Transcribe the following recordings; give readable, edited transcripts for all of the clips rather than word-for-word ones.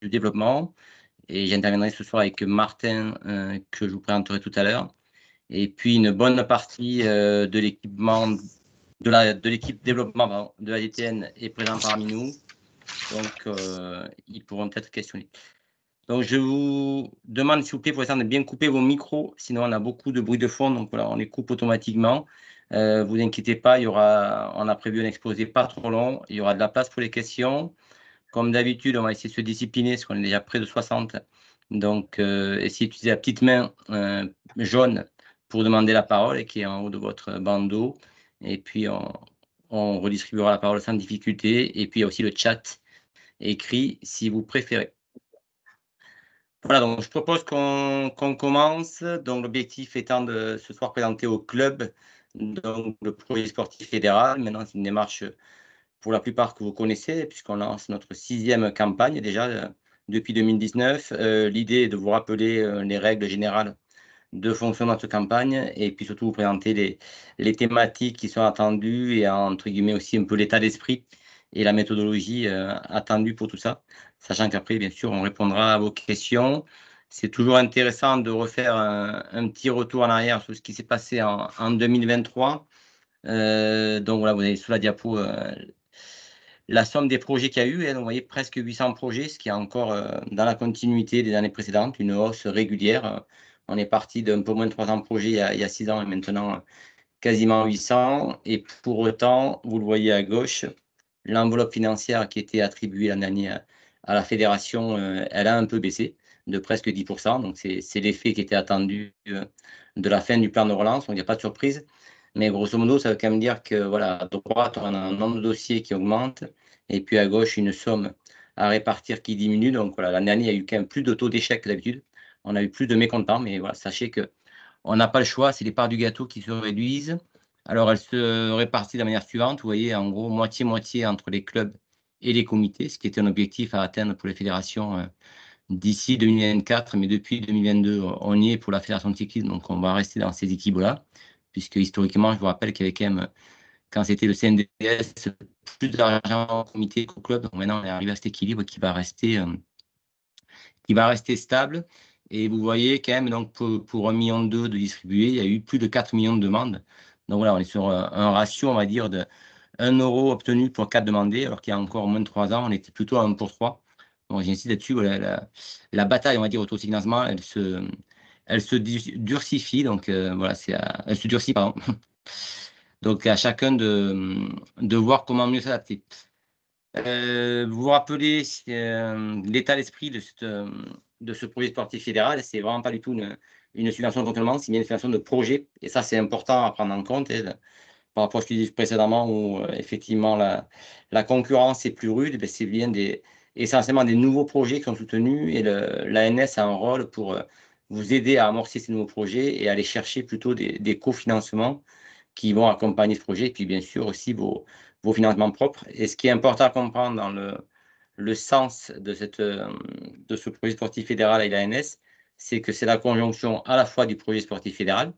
du développement. Et j'interviendrai ce soir avec Martin, que je vous présenterai tout à l'heure. Et puis une bonne partie de l'équipement, de l'équipe développement de la DTN est présent parmi nous. Donc, ils pourront peut-être questionner. Donc, je vous demande, s'il vous plaît, pour l'instant, de bien couper vos micros. Sinon, on a beaucoup de bruit de fond. Donc, voilà, on les coupe automatiquement. Vous inquiétez pas, on a prévu un exposé pas trop long. Il y aura de la place pour les questions. Comme d'habitude, on va essayer de se discipliner parce qu'on est déjà près de 60. Donc, essayez d'utiliser la petite main jaune pour demander la parole et qui est en haut de votre bandeau. Et puis, on redistribuera la parole sans difficulté. Et puis, il y a aussi le chat écrit si vous préférez. Voilà, donc je propose qu'on commence. Donc, l'objectif étant de ce soir présenter au club donc, le projet sportif fédéral. Maintenant, c'est une démarche pour la plupart que vous connaissez, puisqu'on lance notre 6e campagne déjà depuis 2019. L'idée est de vous rappeler les règles générales de fonctionnement de cette campagne et puis surtout vous présenter les thématiques qui sont attendues et entre guillemets aussi un peu l'état d'esprit et la méthodologie attendue pour tout ça, sachant qu'après, bien sûr, on répondra à vos questions. C'est toujours intéressant de refaire un petit retour en arrière sur ce qui s'est passé en 2023. Donc voilà, vous avez sous la diapo la somme des projets qu'il y a eu. Donc, vous voyez, presque 800 projets, ce qui est encore dans la continuité des années précédentes, une hausse régulière. On est parti d'un peu moins de 300 projets il y a 6 ans et maintenant quasiment 800. Et pour autant, vous le voyez à gauche, l'enveloppe financière qui était attribuée l'année dernière à la fédération, elle a un peu baissé de presque 10%. Donc, c'est l'effet qui était attendu de la fin du plan de relance. Donc, il n'y a pas de surprise. Mais grosso modo, ça veut quand même dire que, voilà, à droite, on a un nombre de dossiers qui augmente et puis à gauche, une somme à répartir qui diminue. Donc, voilà, l'année dernière, il y a eu quand même plus de taux d'échec que d'habitude. On a eu plus de mécontents, mais voilà, sachez qu'on n'a pas le choix. C'est les parts du gâteau qui se réduisent. Alors, elles se répartissent de la manière suivante. Vous voyez, en gros, moitié-moitié entre les clubs et les comités, ce qui était un objectif à atteindre pour les fédérations d'ici 2024. Mais depuis 2022, on y est pour la fédération de cyclisme. Donc, on va rester dans ces équilibres-là, puisque historiquement, je vous rappelle qu'il y avait quand même, quand c'était le CNDS, plus d'argent au comité qu'au club. Donc, maintenant, on est arrivé à cet équilibre qui va rester stable. Et vous voyez quand même, donc, pour 1,2 million de distribués, il y a eu plus de 4 millions de demandes. Donc voilà, on est sur un ratio, on va dire, de 1 euro obtenu pour 4 demandés, alors qu'il y a encore moins de 3 ans, on était plutôt à 1 pour 3. Donc j'insiste là-dessus, voilà, la bataille, on va dire, autofinancement, elle se durcifie. Donc voilà, elle se durcit, pardon. Donc à chacun de voir comment mieux s'adapter. Vous vous rappelez l'état d'esprit de ce projet sportif fédéral, c'est vraiment pas du tout une subvention de fonctionnement, c'est bien une subvention de projet. Et ça, c'est important à prendre en compte par rapport à ce que je disais précédemment, où effectivement la concurrence est plus rude. C'est bien essentiellement des nouveaux projets qui sont soutenus et l'ANS a un rôle pour vous aider à amorcer ces nouveaux projets et aller chercher plutôt des cofinancements qui vont accompagner ce projet, et puis bien sûr aussi vos financements propres. Et ce qui est important à comprendre dans le sens de ce projet sportif fédéral et l'ANS, c'est que c'est la conjonction à la fois du projet sportif fédéral,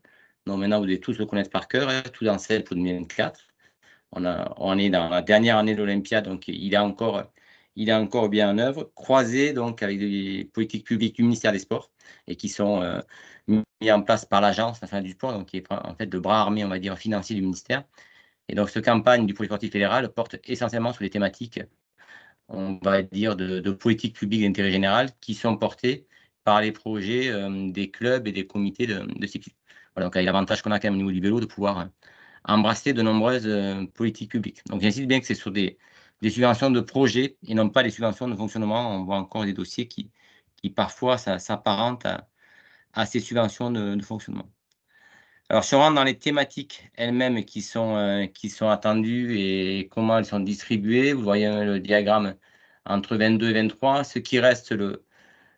donc maintenant vous devez tous le connaître par cœur, tout dans celle pour 2024. On est dans la dernière année de l'Olympiade, donc il est encore bien en œuvre, croisé donc avec des politiques publiques du ministère des Sports et qui sont mis en place par l'Agence nationale du sport, donc qui est en fait le bras armé, on va dire, financier du ministère. Et donc, cette campagne du projet sportif fédéral porte essentiellement sur les thématiques, on va dire, de politique publique d'intérêt général qui sont portées par les projets des clubs et des comités de cyclisme. Voilà, donc, avec l'avantage qu'on a quand même au niveau du vélo de pouvoir embrasser de nombreuses politiques publiques. Donc, j'insiste bien que c'est sur des subventions de projets et non pas des subventions de fonctionnement. On voit encore des dossiers qui parfois s'apparentent à ces subventions de fonctionnement. Alors, si on rentre dans les thématiques elles-mêmes qui sont attendues et comment elles sont distribuées, vous voyez le diagramme entre 22 et 23. Ce qui reste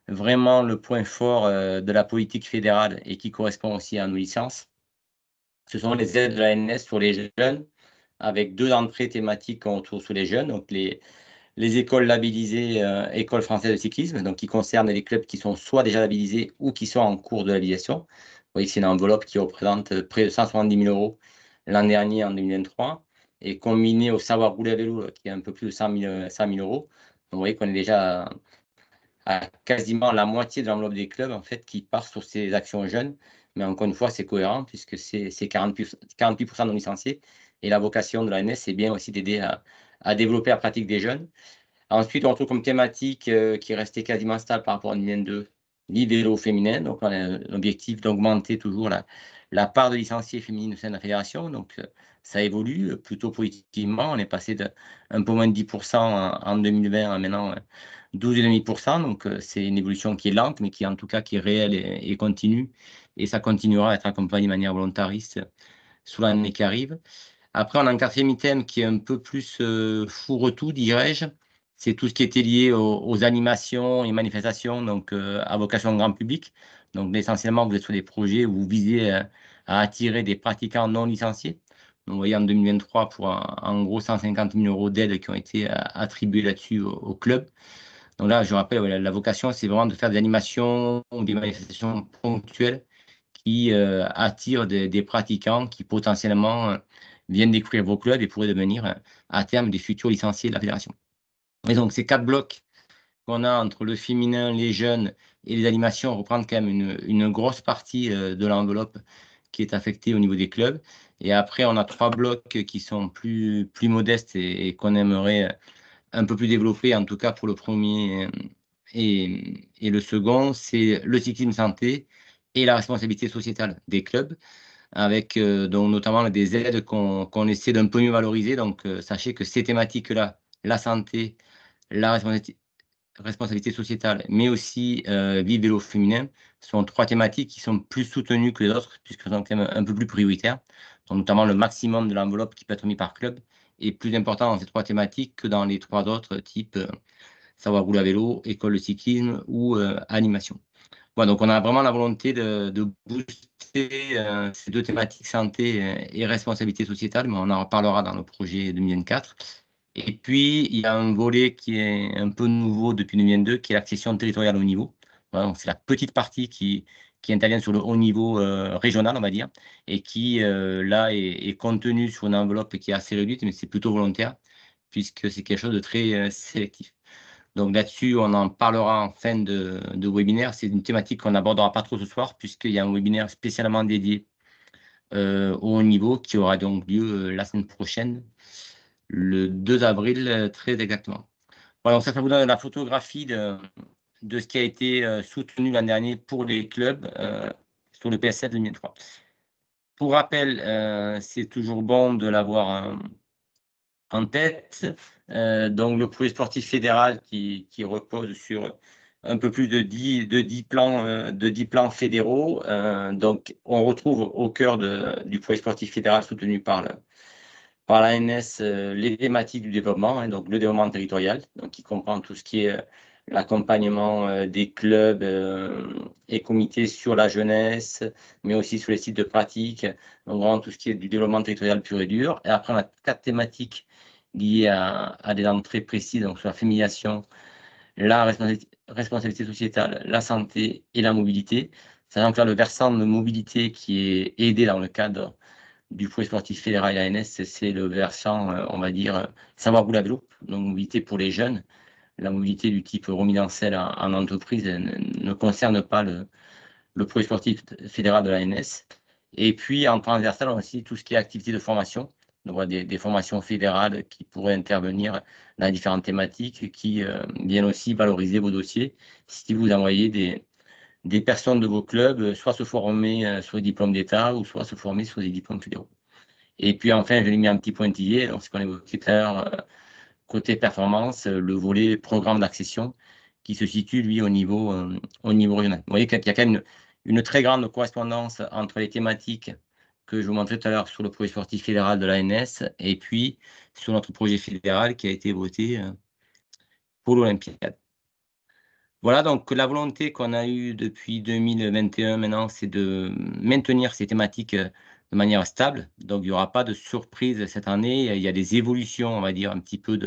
vraiment le point fort de la politique fédérale et qui correspond aussi à nos licences, ce sont les aides de la l'ANS sur les jeunes, avec 2 entrées thématiques qu'on retrouve sur les jeunes. Donc, les écoles labellisées École française de cyclisme, donc qui concernent les clubs qui sont soit déjà labellisés ou qui sont en cours de labellisation. Vous voyez que c'est une enveloppe qui représente près de 170 000 euros l'an dernier, en 2023, et combiné au savoir rouler à vélo, qui est un peu plus de 100 000 euros. Donc, vous voyez qu'on est déjà à quasiment la moitié de l'enveloppe des clubs en fait, qui part sur ces actions jeunes. Mais encore une fois, c'est cohérent puisque c'est 48% non licenciés. Et la vocation de l'ANS, c'est bien aussi d'aider à développer la pratique des jeunes. Ensuite, on retrouve comme thématique qui est restée quasiment stable par rapport à 2022, l'e-vélo féminin. Donc, on a l'objectif d'augmenter toujours la part de licenciés féminines au sein de la fédération. Donc, ça évolue plutôt positivement. On est passé de un peu moins de 10% en 2020 à maintenant 12,5%. Donc, c'est une évolution qui est lente, mais qui en tout cas qui est réelle et continue. Et ça continuera à être accompagné de manière volontariste sur l'année qui arrive. Après, on a un quatrième item qui est un peu plus fourre-tout, dirais-je. C'est tout ce qui était lié aux animations et manifestations, donc à vocation grand public. Donc, essentiellement, vous êtes sur des projets où vous visez à attirer des pratiquants non licenciés. Donc, vous voyez, en 2023, pour en gros 150 000 euros d'aide qui ont été attribués là-dessus au club. Donc là, je rappelle, la vocation, c'est vraiment de faire des animations ou des manifestations ponctuelles qui attirent des pratiquants qui potentiellement viennent découvrir vos clubs et pourraient devenir à terme des futurs licenciés de la fédération. Et donc, ces 4 blocs qu'on a entre le féminin, les jeunes et les animations reprennent quand même une grosse partie de l'enveloppe qui est affectée au niveau des clubs. Et après, on a 3 blocs qui sont plus modestes et qu'on aimerait un peu plus développé, en tout cas pour le premier et le second, c'est le cyclisme santé et la responsabilité sociétale des clubs, avec donc notamment des aides qu'on essaie d'un peu mieux valoriser. Donc, sachez que ces thématiques-là, la santé, la responsabilité sociétale, mais aussi vie vélo féminin, sont 3 thématiques qui sont plus soutenues que les autres, puisqu'elles sont quand même un peu plus prioritaires. Donc, notamment le maximum de l'enveloppe qui peut être mis par club est plus important dans ces 3 thématiques que dans les 3 autres, type savoir rouler à vélo, école de cyclisme ou animation. Voilà, donc on a vraiment la volonté de booster ces 2 thématiques, santé et responsabilité sociétale, mais on en reparlera dans le projet 2024. Et puis, il y a un volet qui est un peu nouveau depuis 2022, qui est l'accession territoriale au niveau. Voilà, donc c'est la petite partie qui intervient sur le haut niveau régional, on va dire, et qui, là, est contenue sur une enveloppe qui est assez réduite, mais c'est plutôt volontaire, puisque c'est quelque chose de très sélectif. Donc là-dessus, on en parlera en fin de webinaire. C'est une thématique qu'on n'abordera pas trop ce soir, puisqu'il y a un webinaire spécialement dédié au haut niveau qui aura donc lieu la semaine prochaine, le 2 avril, très exactement. Voilà, donc ça vous donne la photographie de ce qui a été soutenu l'an dernier pour les clubs sur le PSF 2003. Pour rappel, c'est toujours bon de l'avoir en tête. Donc, le projet sportif fédéral qui repose sur un peu plus de 10 plans fédéraux. Donc, on retrouve au cœur du projet sportif fédéral soutenu par l'ANS les thématiques du développement, hein, donc le développement territorial, donc qui comprend tout ce qui est l'accompagnement des clubs et comités sur la jeunesse, mais aussi sur les sites de pratique, donc vraiment tout ce qui est du développement territorial pur et dur. Et après, on a 4 thématiques liées à des entrées précises, donc sur la féminisation, la responsabilité sociétale, la santé et la mobilité. Sachant que là, le versant de mobilité qui est aidé dans le cadre du projet sportif fédéral ANS, c'est le versant, on va dire, savoir rouler à vélo, donc mobilité pour les jeunes. La mobilité du type remise en selle en entreprise ne concerne pas le projet sportif fédéral de l'ANS. Et puis, en transversal, on a aussi tout ce qui est activité de formation. On voit des formations fédérales qui pourraient intervenir dans différentes thématiques qui viennent aussi valoriser vos dossiers si vous envoyez des personnes de vos clubs, soit se former sur les diplômes d'État ou soit se former sur des diplômes fédéraux. Et puis enfin, je l'ai mis un petit pointillé, donc ce qu'on évoquait tout à l'heure, côté performance, le volet programme d'accession qui se situe, lui, au niveau régional. Vous voyez qu'il y a quand même une très grande correspondance entre les thématiques que je vous montrais tout à l'heure sur le projet sportif fédéral de l'ANS et puis sur notre projet fédéral qui a été voté pour l'Olympiade. Voilà, donc la volonté qu'on a eue depuis 2021 maintenant, c'est de maintenir ces thématiques de manière stable. Donc, il n'y aura pas de surprise cette année. Il y a des évolutions, on va dire, un petit peu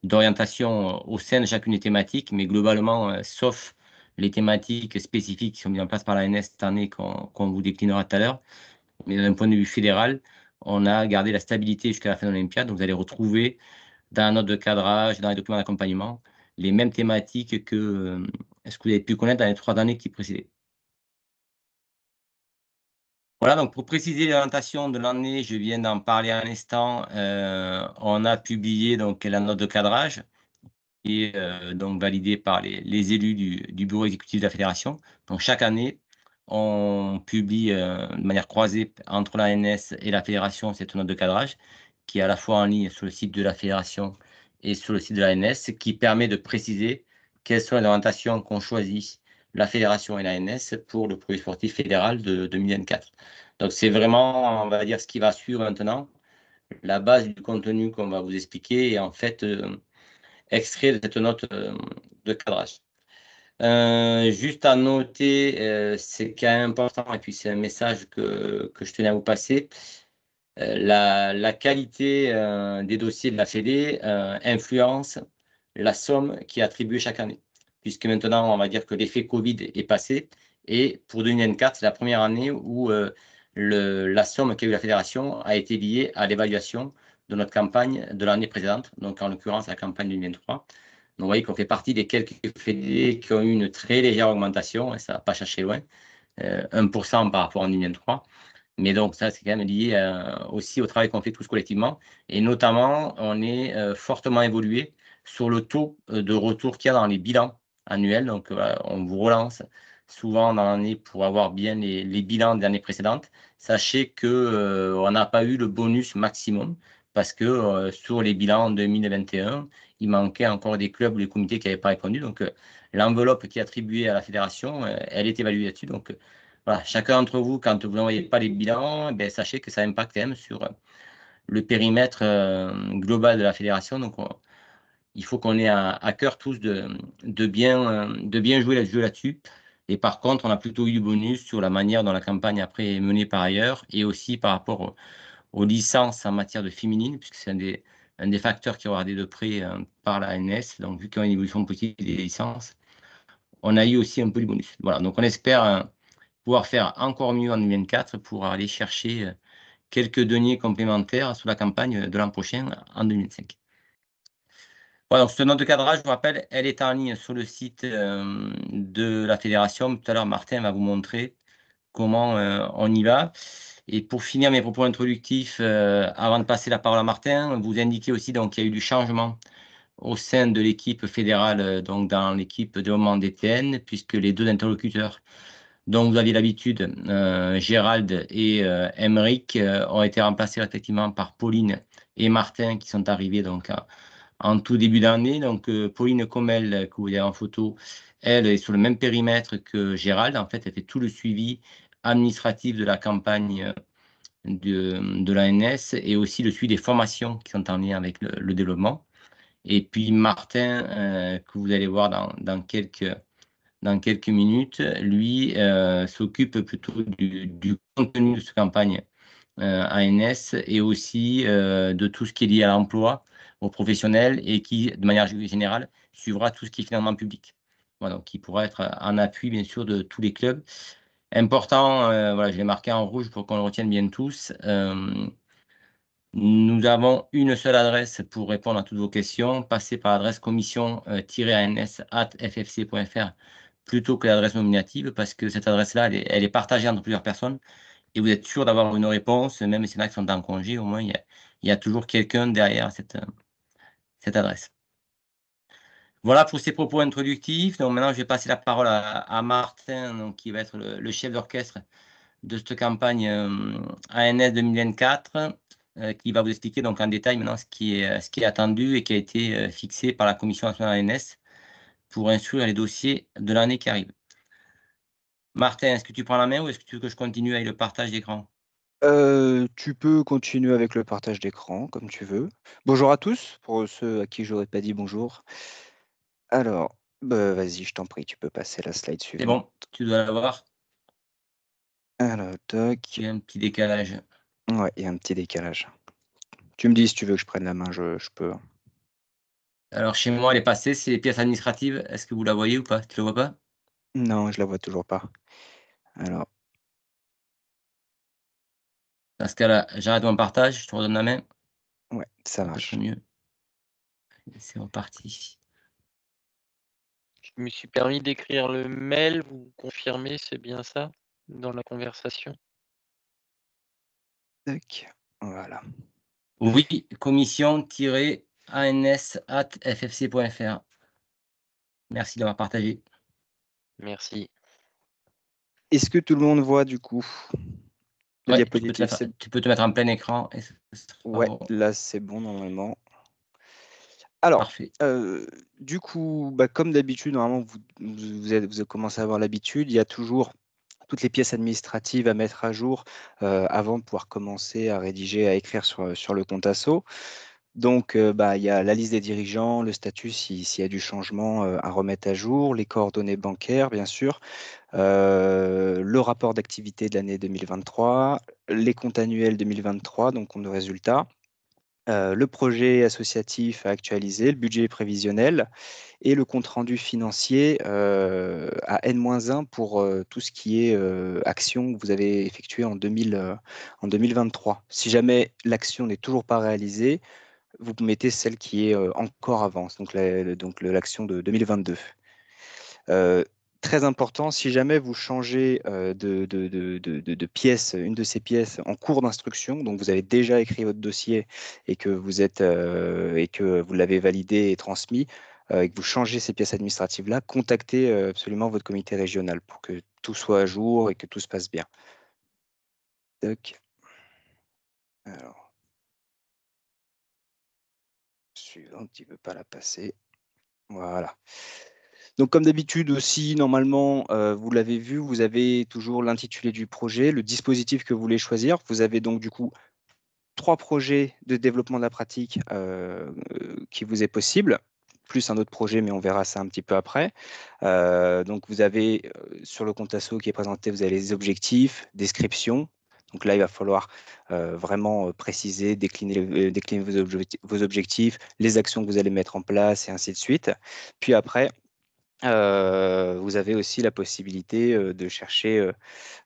d'orientation au sein de chacune des thématiques, mais globalement, sauf les thématiques spécifiques qui sont mises en place par l'ANS cette année qu'on vous déclinera tout à l'heure. Mais d'un point de vue fédéral, on a gardé la stabilité jusqu'à la fin de l'Olympiade. Donc, vous allez retrouver dans la note de cadrage, dans les documents d'accompagnement, les mêmes thématiques ce que vous avez pu connaître dans les 3 années qui précédaient. Voilà, donc pour préciser l'orientation de l'année, je viens d'en parler à l'instant, on a publié donc la note de cadrage qui est donc validée par les élus du bureau exécutif de la fédération. Donc chaque année, on publie de manière croisée entre l'ANS et la fédération cette note de cadrage qui est à la fois en ligne sur le site de la fédération et sur le site de l'ANS, qui permet de préciser quelles sont les orientations qu'ont choisies la fédération et l'ANS pour le projet sportif fédéral de 2024. Donc c'est vraiment, on va dire, ce qui va suivre maintenant. La base du contenu qu'on va vous expliquer est en fait extrait de cette note de cadrage. Juste à noter, c'est quand même important, et puis c'est un message que je tenais à vous passer. La qualité des dossiers de la Fédé influence la somme qui est attribuée chaque année, puisque maintenant, on va dire que l'effet Covid est passé, et pour 2024, c'est la première année où la somme qu'a eu la fédération a été liée à l'évaluation de notre campagne de l'année précédente, donc en l'occurrence la campagne 2023. Donc vous voyez qu'on fait partie des quelques fédés qui ont eu une très légère augmentation, et ça n'a pas cherché loin, 1% par rapport à 2023. Mais donc, ça, c'est quand même lié aussi au travail qu'on fait tous collectivement. Et notamment, on est fortement évolué sur le taux de retour qu'il y a dans les bilans annuels. Donc, on vous relance souvent dans l'année pour avoir bien les bilans de l'année précédente. Sachez qu'on n'a pas eu le bonus maximum parce que sur les bilans 2021, il manquait encore des clubs ou des comités qui n'avaient pas répondu. Donc, l'enveloppe qui est attribuée à la fédération, elle est évaluée là-dessus. Donc, voilà, chacun d'entre vous, quand vous n'envoyez pas les bilans, ben, sachez que ça impacte quand même sur le périmètre global de la fédération. Donc, il faut qu'on ait à cœur tous de bien jouer le jeu là-dessus. Et par contre, on a plutôt eu du bonus sur la manière dont la campagne après est menée par ailleurs et aussi par rapport aux licences en matière de féminine, puisque c'est un des facteurs qui est regardé de près par la ANS. Donc, vu qu'il y a une évolution positive des licences, on a eu aussi un peu du bonus. Voilà, donc on espère pouvoir faire encore mieux en 2024 pour aller chercher quelques deniers complémentaires sur la campagne de l'an prochain en 2005. Voilà, donc cette note de cadrage, je vous rappelle, elle est en ligne sur le site de la fédération. Tout à l'heure, Martin va vous montrer comment on y va. Et pour finir mes propos introductifs, avant de passer la parole à Martin, vous indiquez aussi donc qu'il y a eu du changement au sein de l'équipe fédérale, donc dans l'équipe développement DTN, puisque les deux interlocuteurs dont vous aviez l'habitude, Gérald et Emeric, ont été remplacés respectivement par Pauline et Martin, qui sont arrivés donc en tout début d'année. Donc Pauline Commel, que vous voyez en photo, elle est sur le même périmètre que Gérald. En fait, elle fait tout le suivi administratif de la campagne de l'ANS et aussi le suivi des formations qui sont en lien avec le développement. Et puis Martin, que vous allez voir dans quelques minutes, lui s'occupe plutôt du contenu de cette campagne ANS et aussi de tout ce qui est lié à l'emploi, aux professionnels et qui, de manière générale, suivra tout ce qui est financement public. Voilà, donc qui pourra être en appui, bien sûr, de tous les clubs. Important, voilà, je l'ai marqué en rouge pour qu'on le retienne bien tous. Nous avons une seule adresse pour répondre à toutes vos questions. Passez par l'adresse commission-ans@ffc.fr plutôt que l'adresse nominative parce que cette adresse-là, elle est partagée entre plusieurs personnes et vous êtes sûr d'avoir une réponse, même si il y en a qui sont en congé, au moins il y a toujours quelqu'un derrière cette adresse. Voilà pour ces propos introductifs. Donc maintenant, je vais passer la parole à Martin, donc, qui va être le chef d'orchestre de cette campagne ANS 2024, qui va vous expliquer donc en détail maintenant ce qui est attendu et qui a été fixé par la Commission nationale ANS pour instruire les dossiers de l'année qui arrive. Martin, est-ce que tu prends la main ou est-ce que tu veux que je continue avec le partage d'écran? Tu peux continuer avec le partage d'écran, comme tu veux. Bonjour à tous, pour ceux à qui j'aurais pas dit bonjour. Alors, bah, vas-y, je t'en prie, tu peux passer la slide C'est suivante. bon, tu dois l'avoir. Alors, toc. Il y a un petit décalage. Ouais, il y a un petit décalage. Tu me dis si tu veux que je prenne la main, je peux. Alors chez moi, elle est passée, c'est les pièces administratives. Est-ce que vous la voyez ou pas? Tu ne la vois pas? Non, je la vois toujours pas. Alors, Dans ce cas-là, j'arrête mon partage, je te redonne la main. ouais, ça Ça va peut-être marche. mieux. C'est reparti. me suis permis d'écrire le mail, vous confirmez, c'est bien ça, dans la conversation? Tac, voilà. Oui, commission-ans@ffc.fr. Merci d'avoir partagé. Merci. Est-ce que tout le monde voit du coup le Ouais, diapositive? tu peux te mettre en plein écran et ce sera Ouais, bon. là c'est bon normalement. Alors, Parfait. du coup, bah, comme d'habitude, normalement, vous avez commencé à avoir l'habitude. Il y a toujours toutes les pièces administratives à mettre à jour avant de pouvoir commencer à rédiger, à écrire sur le compte asso. Donc, bah, il y a la liste des dirigeants, le statut s'il y a du changement à remettre à jour, les coordonnées bancaires, bien sûr, le rapport d'activité de l'année 2023, les comptes annuels 2023, donc compte de résultats, le projet associatif à actualiser, le budget prévisionnel et le compte rendu financier à N-1 pour tout ce qui est action que vous avez effectuée en 2023. Si jamais l'action n'est toujours pas réalisée, vous mettez celle qui est encore avance, donc l'action de 2022. Très important, si jamais vous changez de pièce, une de ces pièces en cours d'instruction, donc vous avez déjà écrit votre dossier et que et que vous l'avez validé et transmis, et que vous changez ces pièces administratives-là, contactez absolument votre comité régional pour que tout soit à jour et que tout se passe bien. Tac. Alors, suivante, il ne veut pas la passer. Voilà. Donc, comme d'habitude aussi, normalement, vous l'avez vu, vous avez toujours l'intitulé du projet, le dispositif que vous voulez choisir. Vous avez donc du coup 3 projets de développement de la pratique qui vous est possible, plus un autre projet, mais on verra ça un petit peu après. Donc, vous avez sur le compte asso qui est présenté, vous avez les objectifs, description. Donc là, il va falloir vraiment préciser, décliner vos objectifs, les actions que vous allez mettre en place et ainsi de suite. Puis après, vous avez aussi la possibilité de chercher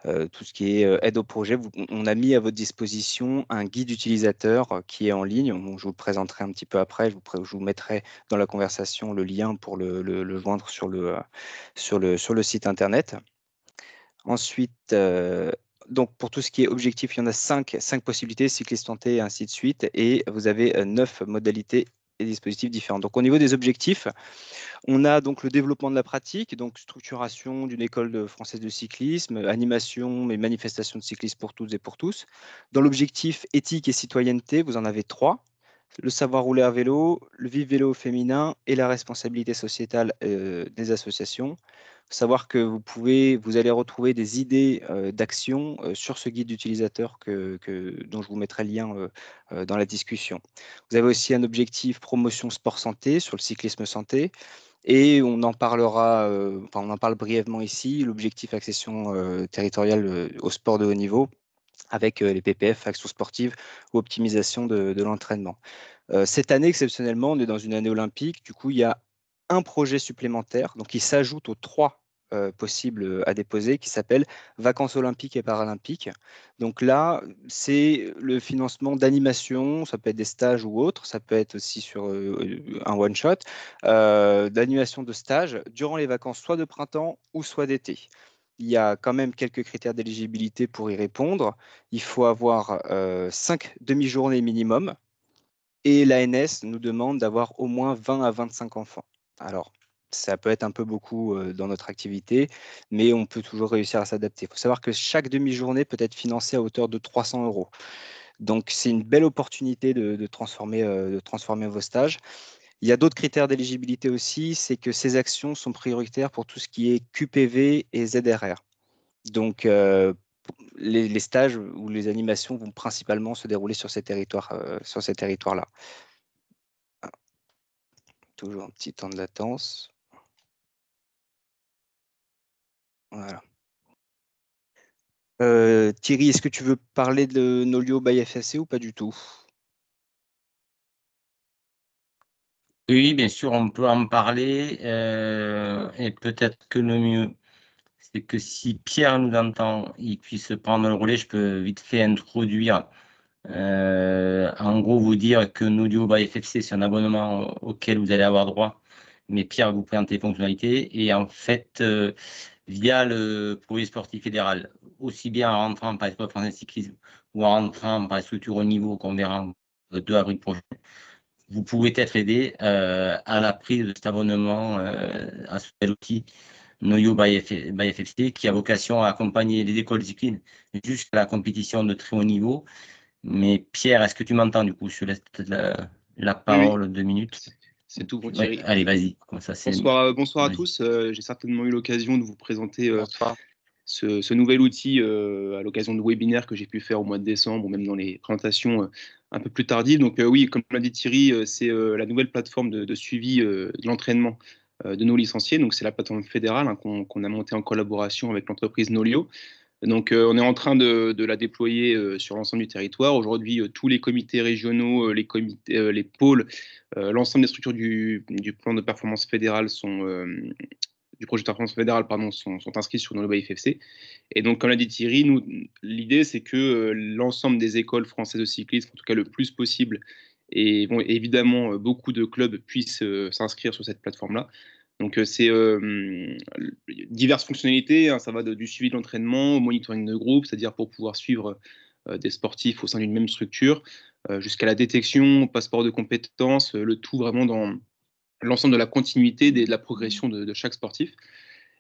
tout ce qui est aide au projet. On a mis à votre disposition un guide utilisateur qui est en ligne. Je vous le présenterai un petit peu après. Je vous mettrai dans la conversation le lien pour le joindre sur le site internet. Ensuite, donc pour tout ce qui est objectif, il y en a 5 possibilités, cycliste santé et ainsi de suite. Et vous avez 9 modalités et dispositifs différents. Donc au niveau des objectifs, on a donc le développement de la pratique, donc structuration d'une école française de cyclisme, animation et manifestation de cyclisme pour toutes et pour tous. Dans l'objectif éthique et citoyenneté, vous en avez 3. Le savoir rouler à vélo, le vivre vélo féminin et la responsabilité sociétale des associations. Savoir que vous allez retrouver des idées d'action sur ce guide d'utilisateur dont je vous mettrai le lien dans la discussion. Vous avez aussi un objectif promotion sport santé sur le cyclisme santé. Et on en parlera, on en parle brièvement ici, l'objectif accession territoriale au sport de haut niveau avec les PPF, actions sportives ou optimisation de l'entraînement. Cette année, exceptionnellement, on est dans une année olympique. Du coup, il y a un projet supplémentaire, donc il s'ajoute aux 3 possibles à déposer, qui s'appelle Vacances olympiques et paralympiques. Donc là, c'est le financement d'animation, ça peut être des stages ou autres, ça peut être aussi sur un one-shot, d'animation de stages durant les vacances soit de printemps ou soit d'été. Il y a quand même quelques critères d'éligibilité pour y répondre. Il faut avoir 5 demi-journées minimum, et l'ANS nous demande d'avoir au moins 20 à 25 enfants. Alors, ça peut être un peu beaucoup dans notre activité, mais on peut toujours réussir à s'adapter. Il faut savoir que chaque demi-journée peut être financée à hauteur de 300 euros. Donc, c'est une belle opportunité de transformer vos stages. Il y a d'autres critères d'éligibilité aussi, c'est que ces actions sont prioritaires pour tout ce qui est QPV et ZRR. Donc, les stages ou les animations vont principalement se dérouler sur ces territoires-là. Toujours un petit temps de latence. Voilà. Thierry, est-ce que tu veux parler de Nolio by FFC ou pas du tout? Oui, bien sûr, on peut en parler. Et peut-être que le mieux, c'est que si Pierre nous entend, il puisse prendre le relais. Je peux vite fait introduire. En gros, vous dire que Naudio by FFC, c'est un abonnement auquel vous allez avoir droit mais Pierre va vous présenter les fonctionnalités. Et en fait, via le projet sportif fédéral, aussi bien en rentrant par l'Espace français de cyclisme ou en rentrant par les structures au niveau qu'on verra le 2 avril prochain, vous pouvez être aidé à la prise de cet abonnement à ce nouvel outil Noyo by FFC, qui a vocation à accompagner les écoles cyclisme jusqu'à la compétition de très haut niveau. Mais Pierre, est-ce que tu m'entends du coup? Je te laisse peut-être la parole 2 minutes. C'est tout bon, Ouais, Thierry. allez, vas-y. Bonsoir à tous. J'ai certainement eu l'occasion de vous présenter ce nouvel outil à l'occasion de webinaires que j'ai pu faire au mois de décembre ou même dans les présentations un peu plus tardives. Donc oui, comme l'a dit Thierry, c'est la nouvelle plateforme de suivi de l'entraînement de nos licenciés. Donc c'est la plateforme fédérale qu'on a montée en collaboration avec l'entreprise Nolio. Donc on est en train de la déployer sur l'ensemble du territoire. Aujourd'hui, tous les comités régionaux, les pôles, l'ensemble des structures du plan de performance fédéral du projet de performance fédérale sont inscrits sur Nolo by FFC. Et donc, comme l'a dit Thierry, l'idée, c'est que l'ensemble des écoles françaises de cyclisme, en tout cas le plus possible, et bon, évidemment, beaucoup de clubs puissent s'inscrire sur cette plateforme-là. Donc, c'est diverses fonctionnalités. Hein, ça va du suivi de l'entraînement au monitoring de groupe, c'est-à-dire pour pouvoir suivre des sportifs au sein d'une même structure, jusqu'à la détection, passeport de compétences, le tout vraiment dans l'ensemble de la continuité de la progression de chaque sportif.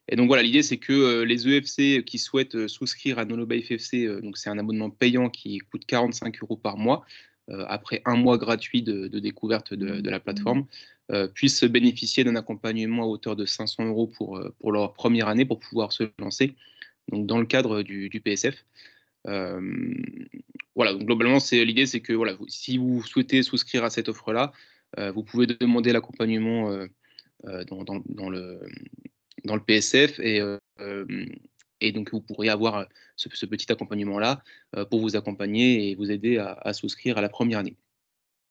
Et donc voilà, l'idée c'est que les EFC qui souhaitent souscrire à Nolo by FFC, donc c'est un abonnement payant qui coûte 45 € par mois, après un mois gratuit de découverte de la plateforme, puissent bénéficier d'un accompagnement à hauteur de 500 € pour leur première année pour pouvoir se lancer, donc dans le cadre du PSF. Voilà, donc globalement, l'idée, c'est que voilà, si vous souhaitez souscrire à cette offre-là, vous pouvez demander l'accompagnement dans le PSF et donc vous pourrez avoir ce petit accompagnement-là pour vous accompagner et vous aider à souscrire à la première année.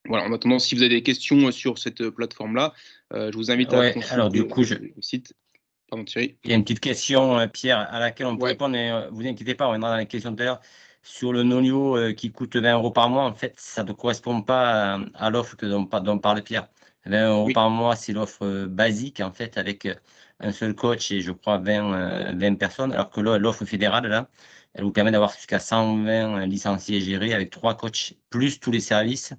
Voilà, en attendant, si vous avez des questions sur cette plateforme-là, je vous invite à consulter alors, du coup, le site. Pardon, Thierry. Il y a une petite question, Pierre, à laquelle on peut répondre, mais vous inquiétez pas, on viendra dans la question tout à l'heure. Sur le Nolio qui coûte 20 € par mois, en fait, ça ne correspond pas à l'offre dont parle Pierre. 20 € par mois, c'est l'offre basique, en fait, avec un seul coach et je crois 20 personnes, alors que l'offre fédérale, là, elle vous permet d'avoir jusqu'à 120 licenciés gérés avec 3 coachs, plus tous les services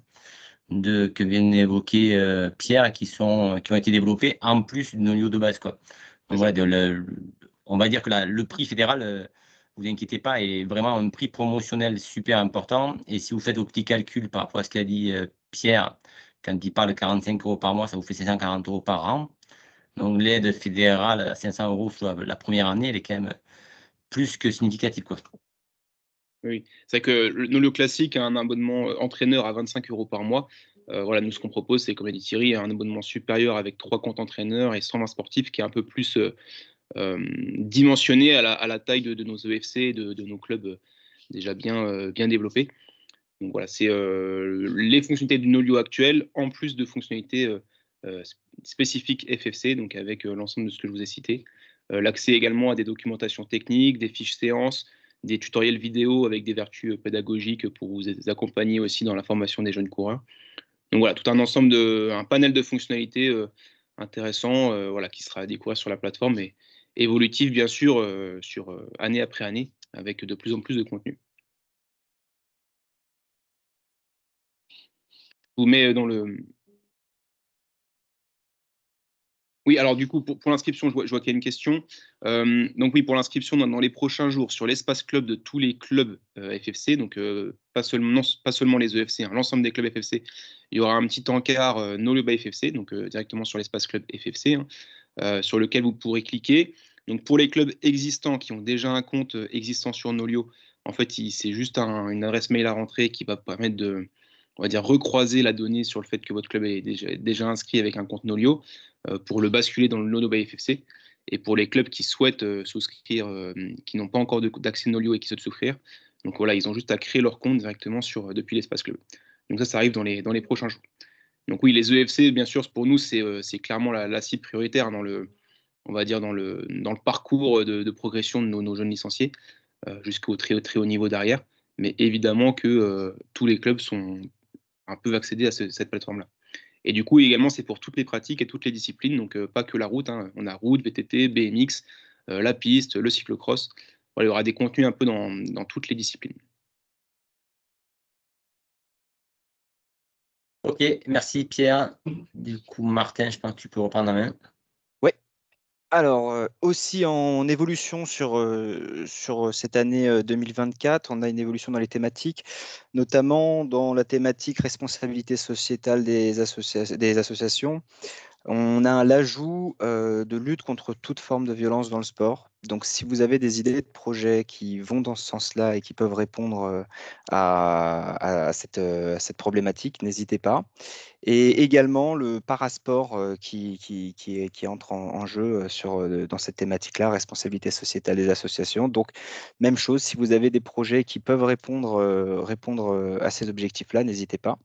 que vient d'évoquer Pierre qui ont été développés en plus du Nolio de base, quoi. Donc, on va dire que le prix fédéral, vous inquiétez pas, est vraiment un prix promotionnel super important. Et si vous faites vos petits calculs par rapport à ce qu'a dit Pierre, quand il parle de 45 € par mois, ça vous fait 540 € par an. Donc l'aide fédérale à 500 € sur la première année, elle est quand même plus que significative, quoi. Oui, c'est vrai que le Nolio classique a un abonnement entraîneur à 25 € par mois. Voilà, nous, ce qu'on propose, c'est, comme l'a dit Thierry, un abonnement supérieur avec 3 comptes entraîneurs et 120 sportifs qui est un peu plus dimensionné à la taille de nos EFC, de nos clubs déjà bien développés. Donc voilà, c'est les fonctionnalités du Nolio actuel, en plus de fonctionnalités spécifiques FFC, donc avec l'ensemble de ce que je vous ai cité. L'accès également à des documentations techniques, des fiches séances, des tutoriels vidéo avec des vertus pédagogiques pour vous accompagner aussi dans la formation des jeunes coureurs. Donc voilà, tout un ensemble un panel de fonctionnalités intéressant, voilà, qui sera à découvrir sur la plateforme et évolutif bien sûr, année après année, avec de plus en plus de contenu. Je vous mets dans le. Oui, alors du coup, pour l'inscription, je vois qu'il y a une question. Donc oui, pour l'inscription dans les prochains jours sur l'espace club de tous les clubs FFC, donc pas seulement les EFC, hein, l'ensemble des clubs FFC, il y aura un petit encart Nolio by FFC, donc directement sur l'espace club FFC, hein, sur lequel vous pourrez cliquer. Donc pour les clubs existants qui ont déjà un compte existant sur Nolio, en fait, c'est juste une adresse mail à rentrer qui va permettre de, on va dire, recroiser la donnée sur le fait que votre club est déjà inscrit avec un compte Nolio pour le basculer dans le Nolo by FFC. Et pour les clubs qui souhaitent souscrire, qui n'ont pas encore d'accès Nolio et qui souhaitent souscrire, donc voilà, ils ont juste à créer leur compte directement depuis l'espace club. Donc ça arrive dans les prochains jours. Donc oui, les EFC, bien sûr, pour nous, c'est clairement la cible prioritaire on va dire dans le parcours de progression de nos jeunes licenciés jusqu'au très haut niveau derrière. Mais évidemment que tous les clubs peuvent accéder à cette plateforme-là. Et du coup, également, c'est pour toutes les pratiques et toutes les disciplines, donc pas que la route. Hein. On a route, VTT, BMX, la piste, le cyclocross. Voilà, il y aura des contenus un peu dans toutes les disciplines. Ok, merci Pierre. Du coup, Martin, je pense que tu peux reprendre la main. Ouais. Alors, aussi en évolution sur cette année 2024, on a une évolution dans les thématiques, notamment dans la thématique responsabilité sociétale des associations. On a l'ajout de lutte contre toute forme de violence dans le sport. Donc, si vous avez des idées de projets qui vont dans ce sens-là et qui peuvent répondre à cette problématique, n'hésitez pas. Et également le parasport qui entre en jeu dans cette thématique-là, responsabilité sociétale des associations. Donc, même chose, si vous avez des projets qui peuvent répondre à ces objectifs-là, n'hésitez pas.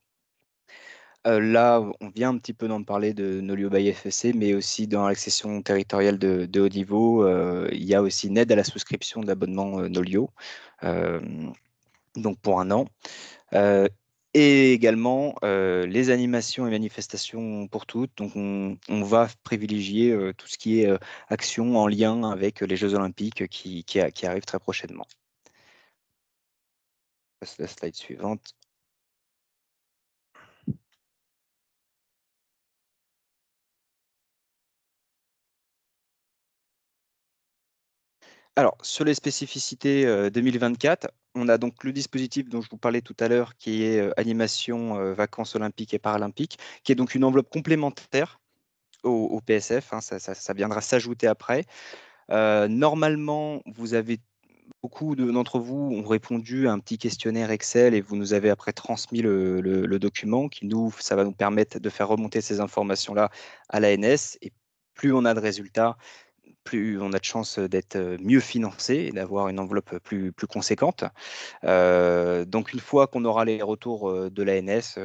Là, on vient un petit peu d'en parler de Nolio by FEC, mais aussi dans l'accession territoriale de haut niveau, il y a aussi une aide à la souscription de l'abonnement Nolio, euh, donc pour 1 an. Et également les animations et manifestations pour toutes. Donc, on va privilégier tout ce qui est action en lien avec les Jeux Olympiques qui arrivent très prochainement. Je passe la slide suivante. Alors, sur les spécificités 2024, on a donc le dispositif dont je vous parlais tout à l'heure, qui est animation vacances olympiques et paralympiques, qui est donc une enveloppe complémentaire au PSF. Hein, ça viendra s'ajouter après. Normalement, beaucoup d'entre vous ont répondu à un petit questionnaire Excel et vous nous avez après transmis le document ça va nous permettre de faire remonter ces informations-là à l'ANS. Et plus on a de résultats, plus on a de chances d'être mieux financé et d'avoir une enveloppe plus conséquente. Donc, une fois qu'on aura les retours de l'ANS,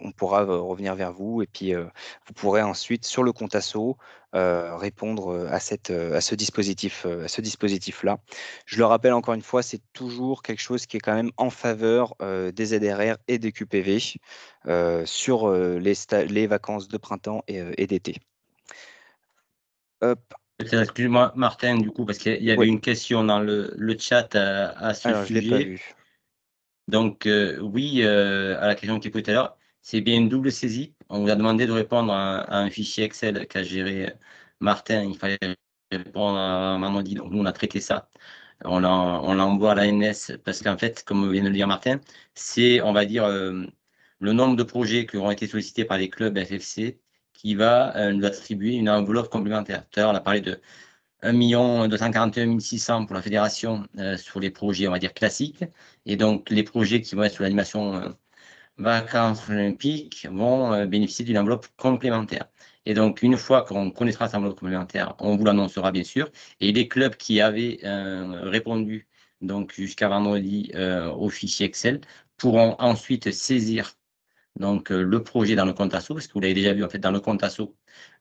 on pourra revenir vers vous et puis vous pourrez ensuite, sur le compte asso, répondre à ce dispositif-là. Je le rappelle encore une fois, c'est toujours quelque chose qui est quand même en faveur des ZRR et des QPV sur les vacances de printemps et d'été. Hop. Excuse-moi, Martin, du coup, parce qu'il y avait Oui. une question dans le chat à ce Alors, je ne l'ai pas sujet. vu. Donc, oui, à la question qui est posée tout à l'heure, c'est bien une double saisie. On vous a demandé de répondre à un fichier Excel qu'a géré Martin. Il fallait répondre à un vendredi. Donc, nous, on a traité ça. On l'envoie à l'ANS parce qu'en fait, comme vient de le dire Martin, c'est, on va dire, le nombre de projets qui auront été sollicités par les clubs FFC qui va nous attribuer une enveloppe complémentaire. Tout à l'heure, on a parlé de 1 241 600 pour la fédération sur les projets, on va dire, classiques. Et donc, les projets qui vont être sur l'animation vacances olympiques vont bénéficier d'une enveloppe complémentaire. Et donc, une fois qu'on connaîtra cette enveloppe complémentaire, on vous l'annoncera bien sûr. Et les clubs qui avaient répondu donc jusqu'à vendredi au fichier Excel pourront ensuite saisir donc le projet dans le compte asso, parce que vous l'avez déjà vu en fait dans le compte asso,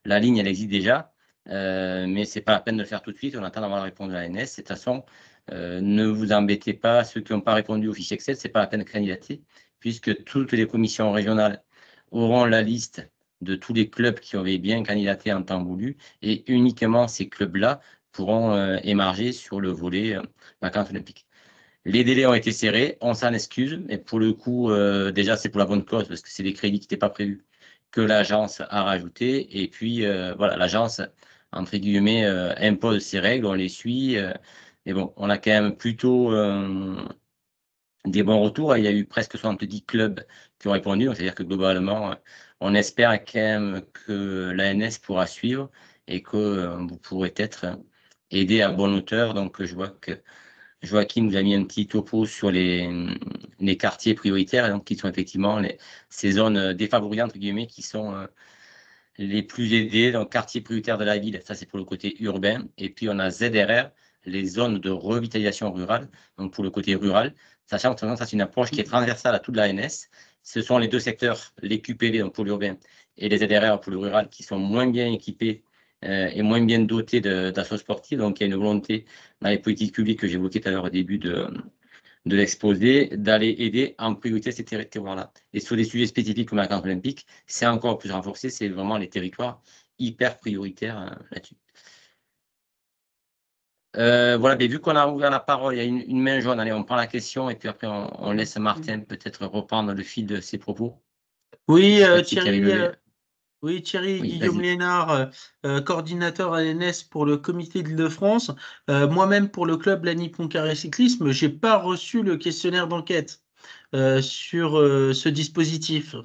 la ligne elle existe déjà, mais c'est pas la peine de le faire tout de suite. On attend d'avoir la réponse de l'ANS. De toute façon, ne vous embêtez pas, ceux qui n'ont pas répondu au fichier Excel, c'est pas la peine de candidater, puisque toutes les commissions régionales auront la liste de tous les clubs qui avaient bien candidaté en temps voulu, et uniquement ces clubs-là pourront émarger sur le volet vacances olympiques. Les délais ont été serrés, on s'en excuse, mais pour le coup, déjà, c'est pour la bonne cause, parce que c'est des crédits qui n'étaient pas prévus, que l'agence a rajouté. Et puis, voilà, l'agence, entre guillemets, impose ses règles, on les suit. Mais bon, on a quand même plutôt des bons retours. Il y a eu presque 70 clubs qui ont répondu, donc c'est-à-dire que globalement, on espère quand même que l'ANS pourra suivre et que vous pourrez être aidé à bonne hauteur. Donc, je vois que Joachim nous a mis un petit topo sur les quartiers prioritaires, donc qui sont effectivement ces zones défavorisées, entre guillemets, qui sont les plus aidées. Donc, quartier prioritaire de la ville, ça c'est pour le côté urbain. Et puis, on a ZRR, les zones de revitalisation rurale, donc pour le côté rural. Sachant que ça, c'est une approche qui est transversale à toute l'ANS. Ce sont les deux secteurs, les QPV, donc pour l'urbain, et les ZRR pour le rural, qui sont moins bien équipés et moins bien dotés d'assauts sportifs. Donc, il y a une volonté dans les politiques publiques que j'évoquais tout à l'heure au début de de l'exposé, d'aller aider en priorité ces territoires-là. Et sur des sujets spécifiques comme la carte olympique, c'est encore plus renforcé, c'est vraiment les territoires hyper prioritaires là-dessus. Voilà, mais vu qu'on a ouvert la parole, il y a une main jaune. Allez, on prend la question et puis après, on laisse Martin peut-être reprendre le fil de ses propos. Oui, Je sais pas qui Thierry, avait levé. oui, Thierry Oui, Guillaume vas-y. Lénard, coordinateur ANS pour le comité d'Île-de-France. Moi-même, pour le club La Nippon Carré Cyclisme, j'ai pas reçu le questionnaire d'enquête sur ce dispositif.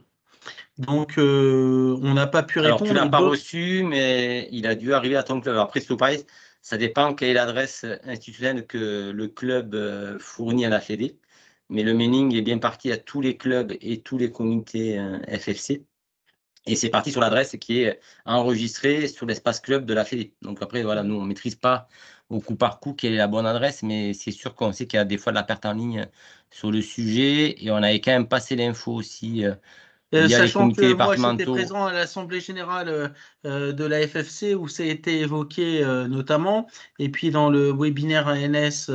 Donc, on n'a pas pu Alors, tu répondre l'as et pas d'autres. reçu, mais il a dû arriver à ton club. Après, c'est tout pareil, ça dépend quelle est l'adresse institutionnelle que le club fournit à la Fédé. Mais le mailing est bien parti à tous les clubs et tous les comités FFC. Et c'est parti sur l'adresse qui est enregistrée sur l'espace club de la Fédé. Donc après, voilà, nous, on ne maîtrise pas au coup par coup quelle est la bonne adresse, mais c'est sûr qu'on sait qu'il y a des fois de la perte en ligne sur le sujet. Et on avait quand même passé l'info aussi via les Sachant comités que moi j'étais départementaux. présent à l'Assemblée générale de la FFC où ça a été évoqué notamment, et puis dans le webinaire ANS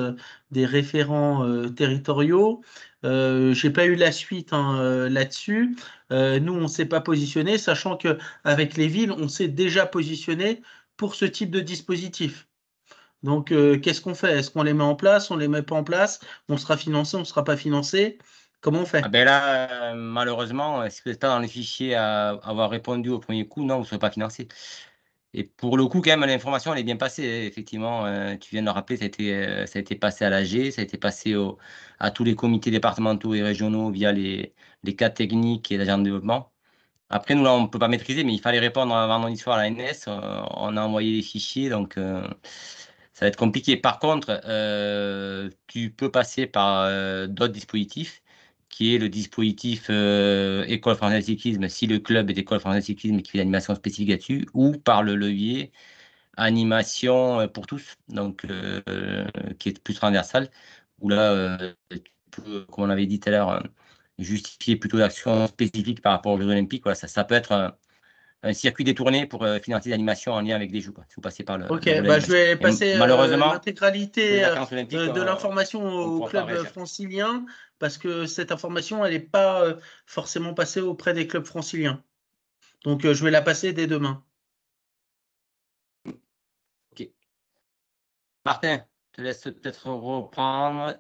des référents territoriaux, j'ai pas eu la suite là-dessus. Nous on s'est pas positionné, sachant que avec les villes on s'est déjà positionné pour ce type de dispositif. Donc qu'est-ce qu'on fait? Est-ce qu'on les met en place? On les met pas en place? On sera financé? On sera pas financé? Comment on Ah fait? ben là, malheureusement, si vous n'êtes pas dans les fichiers à avoir répondu au premier coup, non, vous ne serez pas financé. Et pour le coup, quand même, l'information, elle est bien passée. Effectivement, tu viens de le rappeler, ça a été passé à l'AG, ça a été passé à tous les comités départementaux et régionaux via les cas techniques et l'agent de développement. Après, nous, là, on ne peut pas maîtriser, mais il fallait répondre vendredi soir à la NS. On a envoyé les fichiers, donc ça va être compliqué. Par contre, tu peux passer par d'autres dispositifs, qui est le dispositif École française de cyclisme, si le club est École française de cyclisme et qui fait l'animation spécifique là-dessus, ou par le levier animation pour tous, donc qui est plus transversal, où là, tu peux, comme on avait dit tout à l'heure, justifier plutôt d'actions spécifiques par rapport aux Jeux Olympiques. Voilà, ça peut être un circuit détourné pour financer l'animation en lien avec des Jeux, quoi, si vous passez par Ok, le volet bah je animation. vais Et passer malheureusement, pour les l'intégralité vacances olympiques, de l'information on ne au pourra pas club réagir. francilien parce que cette information, elle n'est pas forcément passée auprès des clubs franciliens. Donc je vais la passer dès demain. Ok. Martin, je te laisse peut-être reprendre.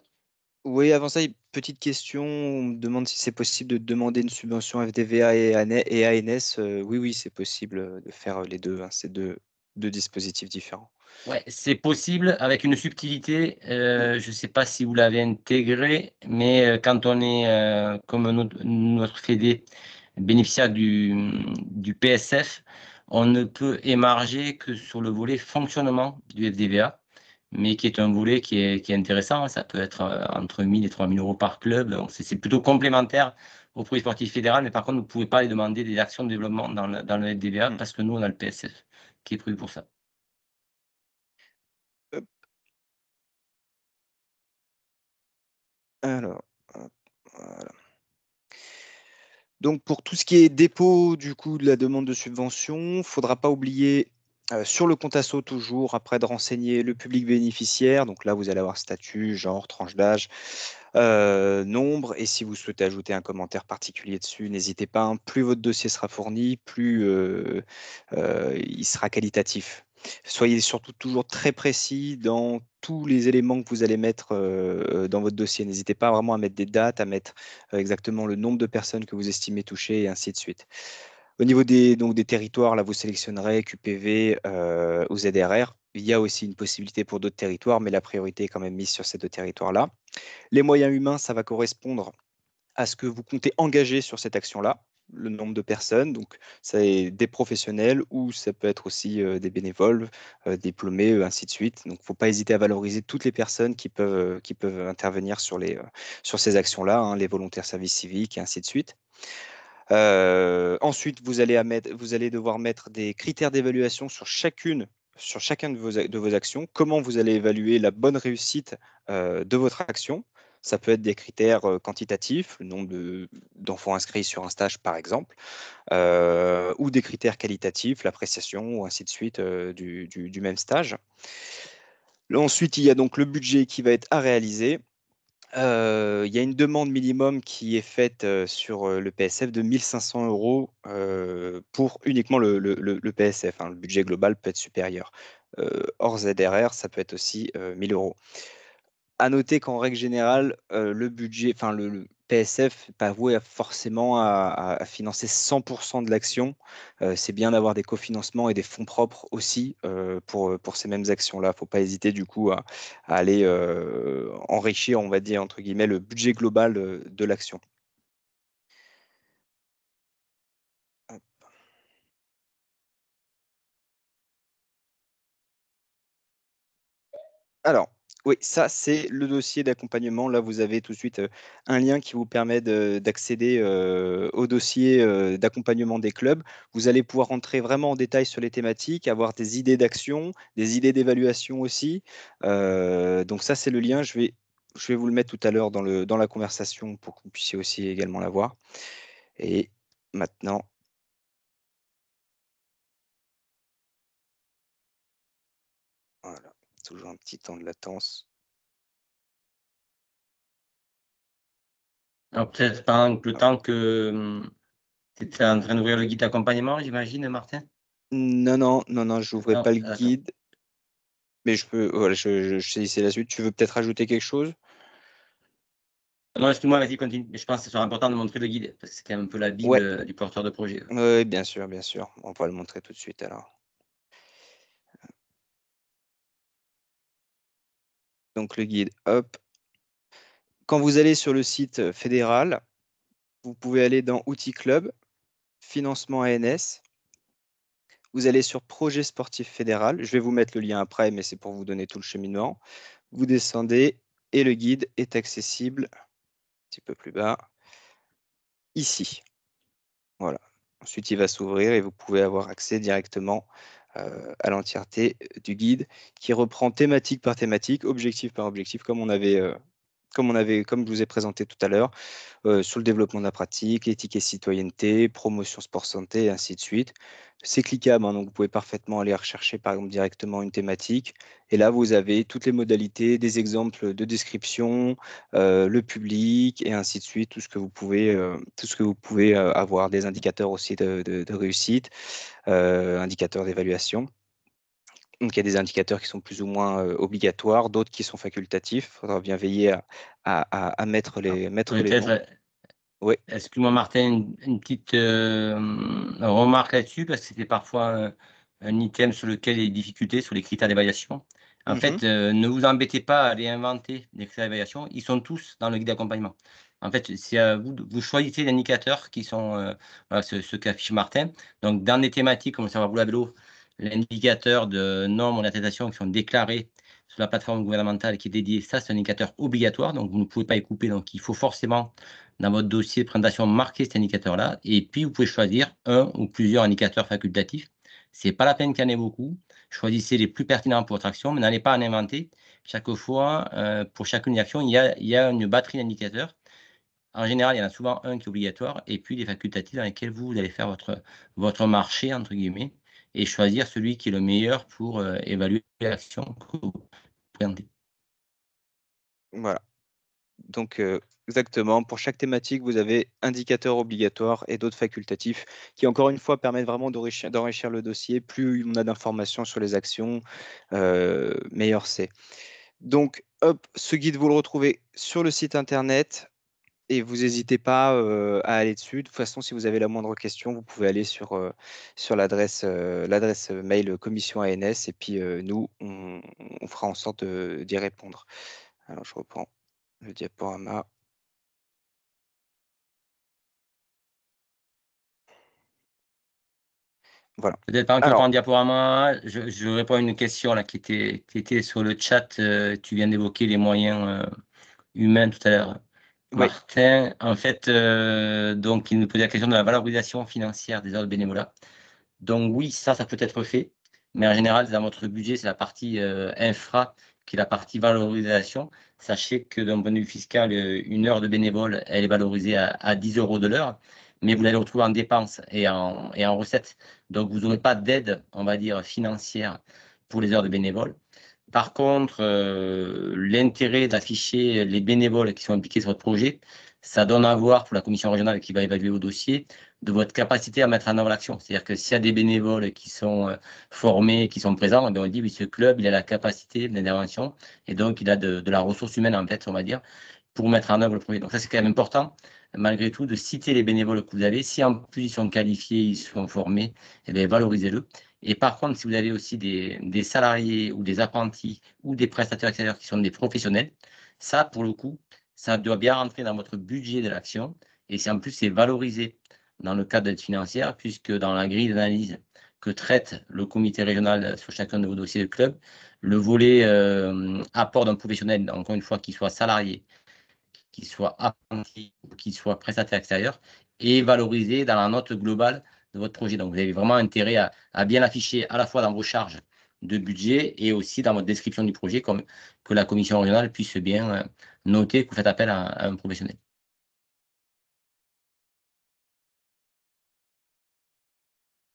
Oui, avant ça, petite question. On me demande si c'est possible de demander une subvention FDVA et ANS. Oui, oui, c'est possible de faire les deux. Hein, c'est deux dispositifs différents. Ouais, c'est possible avec une subtilité. Je ne sais pas si vous l'avez intégré, mais quand on est, comme notre Fédé, bénéficiaire du PSF, on ne peut émarger que sur le volet fonctionnement du FDVA, mais qui est un volet qui est intéressant. Hein. Ça peut être entre 1 000 et 3 000 euros par club. Donc, c'est plutôt complémentaire au projet sportif fédéral, mais par contre, vous ne pouvez pas aller demander des actions de développement dans le FDVA parce que nous, on a le PSF qui est prévu pour ça. Hop. Alors, hop, voilà. Donc, pour tout ce qui est dépôt du coup de la demande de subvention, il ne faudra pas oublier sur le compte asso toujours, après de renseigner le public bénéficiaire. Donc là, vous allez avoir statut, genre, tranche d'âge, nombre. Et si vous souhaitez ajouter un commentaire particulier dessus, n'hésitez pas. Hein. Plus votre dossier sera fourni, plus il sera qualitatif. Soyez surtout toujours très précis dans tous les éléments que vous allez mettre dans votre dossier. N'hésitez pas vraiment à mettre des dates, à mettre exactement le nombre de personnes que vous estimez touchées et ainsi de suite. Au niveau donc des territoires, là, vous sélectionnerez QPV ou ZRR. Il y a aussi une possibilité pour d'autres territoires, mais la priorité est quand même mise sur ces deux territoires-là. Les moyens humains, ça va correspondre à ce que vous comptez engager sur cette action-là, le nombre de personnes. Donc, c'est des professionnels ou ça peut être aussi des bénévoles, diplômés, ainsi de suite. Donc, il ne faut pas hésiter à valoriser toutes les personnes qui peuvent intervenir sur ces actions-là, hein, les volontaires service civique et ainsi de suite. Ensuite, vous allez devoir mettre des critères d'évaluation sur chacun de vos actions. Comment vous allez évaluer la bonne réussite de votre action? Ça peut être des critères quantitatifs, le nombre d'enfants inscrits sur un stage par exemple, ou des critères qualitatifs, l'appréciation ou ainsi de suite du même stage. Ensuite, il y a donc le budget qui va être à réaliser. Il y a une demande minimum qui est faite sur le PSF de 1 500 € pour uniquement le PSF, hein. Le budget global peut être supérieur. Hors ZRR, ça peut être aussi 1 000 €. À noter qu'en règle générale, le budget, enfin le PSF n'est pas voué forcément à financer 100% de l'action. C'est bien d'avoir des cofinancements et des fonds propres aussi pour ces mêmes actions-là. Il ne faut pas hésiter du coup à aller enrichir, on va dire, entre guillemets, le budget global de l'action. Alors, oui, ça, c'est le dossier d'accompagnement. Là, vous avez tout de suite un lien qui vous permet d'accéder au dossier d'accompagnement des clubs. Vous allez pouvoir rentrer vraiment en détail sur les thématiques, avoir des idées d'action, des idées d'évaluation aussi. Donc ça, c'est le lien. Je vais vous le mettre tout à l'heure dans la conversation pour que vous puissiez aussi également la voir. Et maintenant, voilà, toujours un petit temps de latence. Alors, peut-être pendant le temps que tu étais en train d'ouvrir le guide d'accompagnement, j'imagine, Martin? Non, je n'ouvrais Non, pas le attends. guide. Mais je peux, voilà, je saisissais la suite. Tu veux peut-être ajouter quelque chose? Non, excuse-moi, vas-y, continue. Mais je pense que ce sera important de montrer le guide, parce que c'est quand même un peu la Ouais, Bible du porteur de projet. ouais, bien sûr, bien sûr. On va le montrer tout de suite alors. Donc le guide, hop. Quand vous allez sur le site fédéral, vous pouvez aller dans Outils Club, Financement ANS. Vous allez sur Projet sportif fédéral. Je vais vous mettre le lien après, mais c'est pour vous donner tout le cheminement. Vous descendez et le guide est accessible un petit peu plus bas, ici. Voilà. Ensuite, il va s'ouvrir et vous pouvez avoir accès directement à l'entièreté du guide qui reprend thématique par thématique, objectif par objectif, comme je vous ai présenté tout à l'heure, sur le développement de la pratique, l'éthique et citoyenneté, promotion sport santé, et ainsi de suite. C'est cliquable, hein, donc vous pouvez parfaitement aller rechercher par exemple directement une thématique. Et là, vous avez toutes les modalités, des exemples de description, le public, et ainsi de suite, tout ce que vous pouvez avoir, des indicateurs aussi de réussite, indicateurs d'évaluation. Donc, il y a des indicateurs qui sont plus ou moins obligatoires, d'autres qui sont facultatifs. Il faudra bien veiller à mettre les noms. Peut-être, Oui. excuse-moi Martin, une petite remarque là-dessus, parce que c'était parfois un item sur lequel il y a des difficultés, sur les critères d'évaluation. En fait, ne vous embêtez pas à aller inventer des critères d'évaluation, ils sont tous dans le guide d'accompagnement. En fait, c'est à vous, vous choisissez les indicateurs qui sont voilà, ce qu'affiche Martin. Donc, dans des thématiques comme ça va rouler à vélo, l'indicateur de normes d'attestation qui sont déclarés sur la plateforme gouvernementale qui est dédiée, ça c'est un indicateur obligatoire, donc vous ne pouvez pas y couper. Donc, il faut forcément dans votre dossier de présentation marquer cet indicateur-là. Et puis, vous pouvez choisir un ou plusieurs indicateurs facultatifs. Ce n'est pas la peine qu'il y en ait beaucoup. Choisissez les plus pertinents pour votre action, mais n'allez pas en inventer. Chaque fois, pour chacune action, il y a une batterie d'indicateurs. En général, il y en a souvent un qui est obligatoire et puis des facultatifs dans lesquels vous allez faire votre marché, entre guillemets, et choisir celui qui est le meilleur pour évaluer l'action que vous présentez. Voilà. Donc, exactement, pour chaque thématique, vous avez indicateurs obligatoires et d'autres facultatifs qui, encore une fois, permettent vraiment d'enrichir le dossier. Plus on a d'informations sur les actions, meilleur c'est. Donc, hop, ce guide, vous le retrouvez sur le site internet et vous n'hésitez pas à aller dessus. De toute façon, si vous avez la moindre question, vous pouvez aller sur l'adresse mail commission ANS et puis nous, on fera en sorte d'y répondre. Alors, je reprends le diaporama. Voilà. Peut-être pas encore Alors, en diaporama. Je réponds à une question là, qui était sur le chat. Tu viens d'évoquer les moyens humains tout à l'heure, oui, Martin. En fait, donc, il nous posait la question de la valorisation financière des heures de bénévolat. Donc oui, ça peut être fait. Mais en général, dans votre budget, c'est la partie infra qui est la partie valorisation. Sachez que d'un point de vue fiscal, une heure de bénévole, elle est valorisée à 10 € de l'heure, mais vous allez le retrouver en dépenses et en recettes. Donc, vous n'aurez pas d'aide, on va dire, financière pour les heures de bénévole. Par contre, l'intérêt d'afficher les bénévoles qui sont impliqués sur votre projet, ça donne à voir pour la commission régionale qui va évaluer vos dossiers de votre capacité à mettre en œuvre l'action. C'est-à-dire que s'il y a des bénévoles qui sont formés, qui sont présents, on dit oui, ce club, il a la capacité d'intervention et donc il a de la ressource humaine, en fait, on va dire, pour mettre en œuvre le projet. Donc ça, c'est quand même important, malgré tout, de citer les bénévoles que vous avez. Si en plus ils sont qualifiés, ils sont formés, eh bien, valorisez-le. Et par contre, si vous avez aussi des salariés ou des apprentis ou des prestataires extérieurs qui sont des professionnels, ça, pour le coup, ça doit bien rentrer dans votre budget de l'action. Et si en plus, c'est valorisé dans le cadre d'aide financière, puisque dans la grille d'analyse que traite le comité régional sur chacun de vos dossiers de club, le volet apport d'un professionnel, encore une fois, qui soit salarié, qui soit apprenti, qui soit prestataire extérieur, est valorisé dans la note globale de votre projet. Donc, vous avez vraiment intérêt à bien afficher à la fois dans vos charges de budget et aussi dans votre description du projet, comme que la commission régionale puisse bien noter que vous faites appel à un professionnel.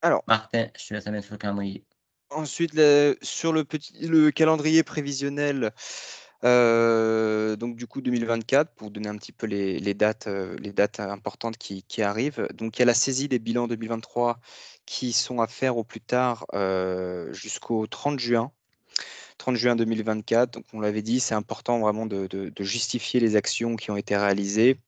Alors, Martin, je te laisse la main sur le calendrier. ensuite, sur le calendrier prévisionnel, donc du coup 2024, pour donner un petit peu les dates importantes qui arrivent. Donc il y a la saisie des bilans 2023 qui sont à faire au plus tard jusqu'au 30 juin. 30 juin 2024. Donc on l'avait dit, c'est important vraiment de justifier les actions qui ont été réalisées.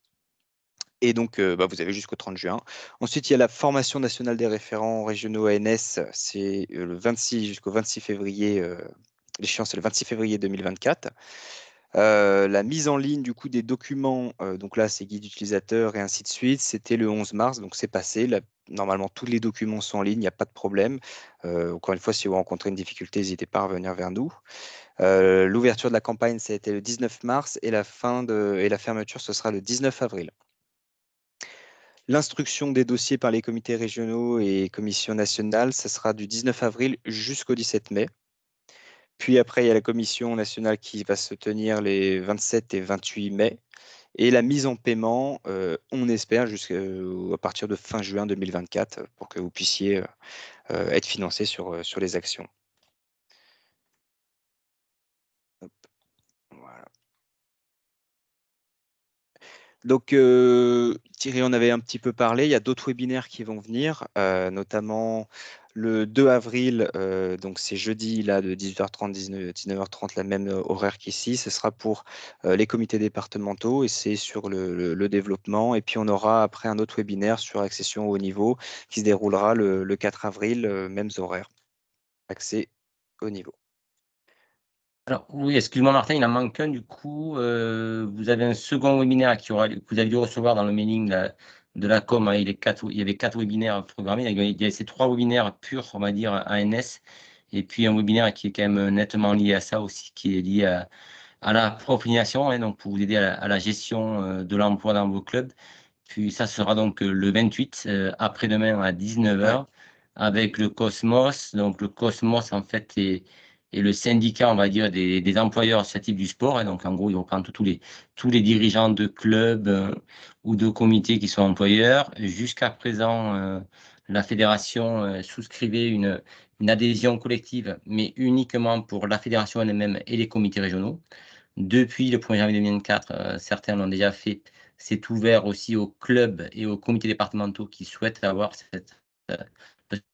Et donc, vous avez jusqu'au 30 juin. Ensuite, il y a la formation nationale des référents régionaux ANS. C'est le 26 jusqu'au 26 février. L'échéance, c'est le 26 février 2024. La mise en ligne du coup des documents, donc là, c'est guide utilisateur et ainsi de suite. C'était le 11 mars, donc c'est passé. Là, normalement, tous les documents sont en ligne, il n'y a pas de problème. Encore une fois, si vous rencontrez une difficulté, n'hésitez pas à revenir vers nous. L'ouverture de la campagne, ça a été le 19 mars et la fermeture, ce sera le 19 avril. L'instruction des dossiers par les comités régionaux et commissions nationales, ça sera du 19 avril jusqu'au 17 mai. Puis après, il y a la commission nationale qui va se tenir les 27 et 28 mai. Et la mise en paiement, on espère à partir de fin juin 2024 pour que vous puissiez être financé sur les actions. Hop, voilà. Donc, Thierry en avait un petit peu parlé. Il y a d'autres webinaires qui vont venir, notamment le 2 avril, donc c'est jeudi là, de 18h30, 19h30, la même horaire qu'ici. Ce sera pour les comités départementaux et c'est sur le développement. Et puis, on aura après un autre webinaire sur accession au haut niveau qui se déroulera le 4 avril, mêmes horaires. Accès au niveau. Alors, oui, excuse-moi Martin, il en manque un. Du coup, vous avez un second webinaire que vous avez dû recevoir dans le mailing de la com. Hein. Il y avait 4 webinaires programmés. Il y a ces 3 webinaires purs, on va dire, ANS. Et puis un webinaire qui est quand même nettement lié à ça aussi, qui est lié à la propagation, hein, donc pour vous aider à la gestion de l'emploi dans vos clubs. Puis ça sera donc le 28, après-demain à 19h, Ouais. avec le Cosmos. Donc le Cosmos, en fait, est le syndicat, on va dire, des employeurs associatifs du sport. Hein. Donc en gros, ils reprennent tous les dirigeants de clubs ou de comités qui sont employeurs. Jusqu'à présent, la fédération souscrivait une adhésion collective, mais uniquement pour la fédération elle-même et les comités régionaux. Depuis le 1er janvier 2024, certains l'ont déjà fait. C'est ouvert aussi aux clubs et aux comités départementaux qui souhaitent avoir cette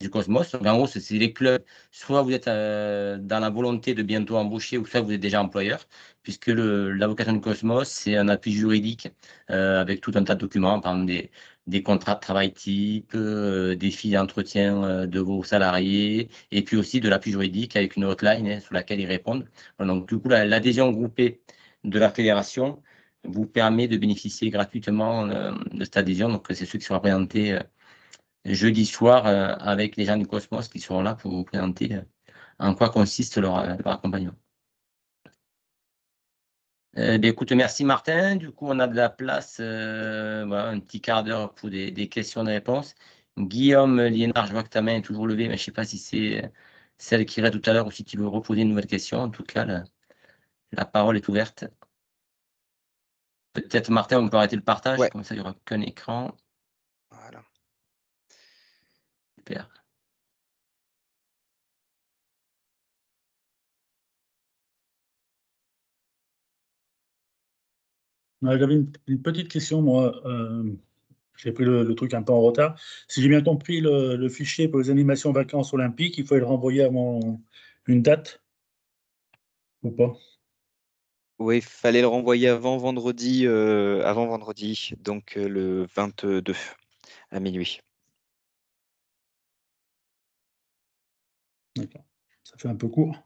du Cosmos. Donc, en gros, c'est les clubs. Soit vous êtes dans la volonté de bientôt embaucher, ou soit vous êtes déjà employeur, puisque la vocation du Cosmos, c'est un appui juridique avec tout un tas de documents, par exemple des contrats de travail type, des fiches d'entretien de vos salariés, et puis aussi de l'appui juridique avec une hotline hein, sur laquelle ils répondent. Donc, du coup, l'adhésion groupée de la fédération vous permet de bénéficier gratuitement de cette adhésion. Donc, c'est ceux qui sont représentés jeudi soir avec les gens du Cosmos qui seront là pour vous présenter en quoi consiste leur accompagnement. Écoute, merci Martin. Du coup, on a de la place, voilà, un petit quart d'heure pour des questions, des réponses. Guillaume Liénard, je vois que ta main est toujours levée, mais je ne sais pas si c'est celle qui irait tout à l'heure ou si tu veux reposer une nouvelle question. En tout cas, la parole est ouverte. Peut-être Martin, on peut arrêter le partage, Ouais. comme ça il n'y aura qu'un écran. Voilà. Super. J'avais une petite question, moi. J'ai pris le truc un peu en retard. Si j'ai bien compris, le fichier pour les animations vacances olympiques, il faut le renvoyer avant une date ou pas? Oui, il fallait le renvoyer avant vendredi, donc le 22 à minuit. D'accord. Ça fait un peu court.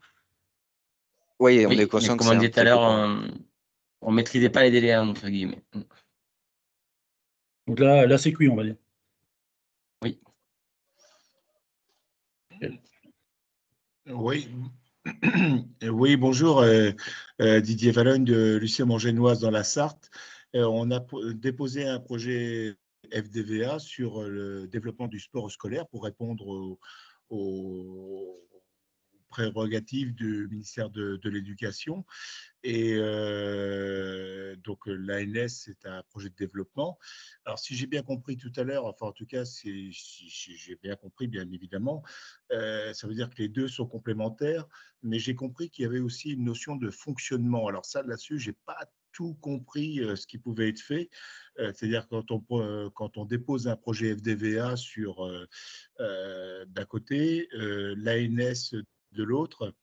Oui, on est Oui, mais conscient que comme c'est on un disait tout à petit peu l'heure, court. on ne maîtrisait pas les délais, entre guillemets. Donc là c'est cuit, on va dire. Oui. Oui, oui, bonjour, Didier Valogne de Lucien Montgénoise dans la Sarthe. On a déposé un projet FDVA sur le développement du sport scolaire pour répondre aux prérogatives du ministère de l'Éducation. Et donc, l'ANS, c'est un projet de développement. Alors, si j'ai bien compris tout à l'heure, enfin, en tout cas, si j'ai bien compris, bien évidemment, ça veut dire que les deux sont complémentaires, mais j'ai compris qu'il y avait aussi une notion de fonctionnement. Alors, ça, là-dessus, je n'ai pas tout compris ce qui pouvait être fait. C'est-à-dire quand on dépose un projet FDVA sur d'un côté, l'ANS de l'autre,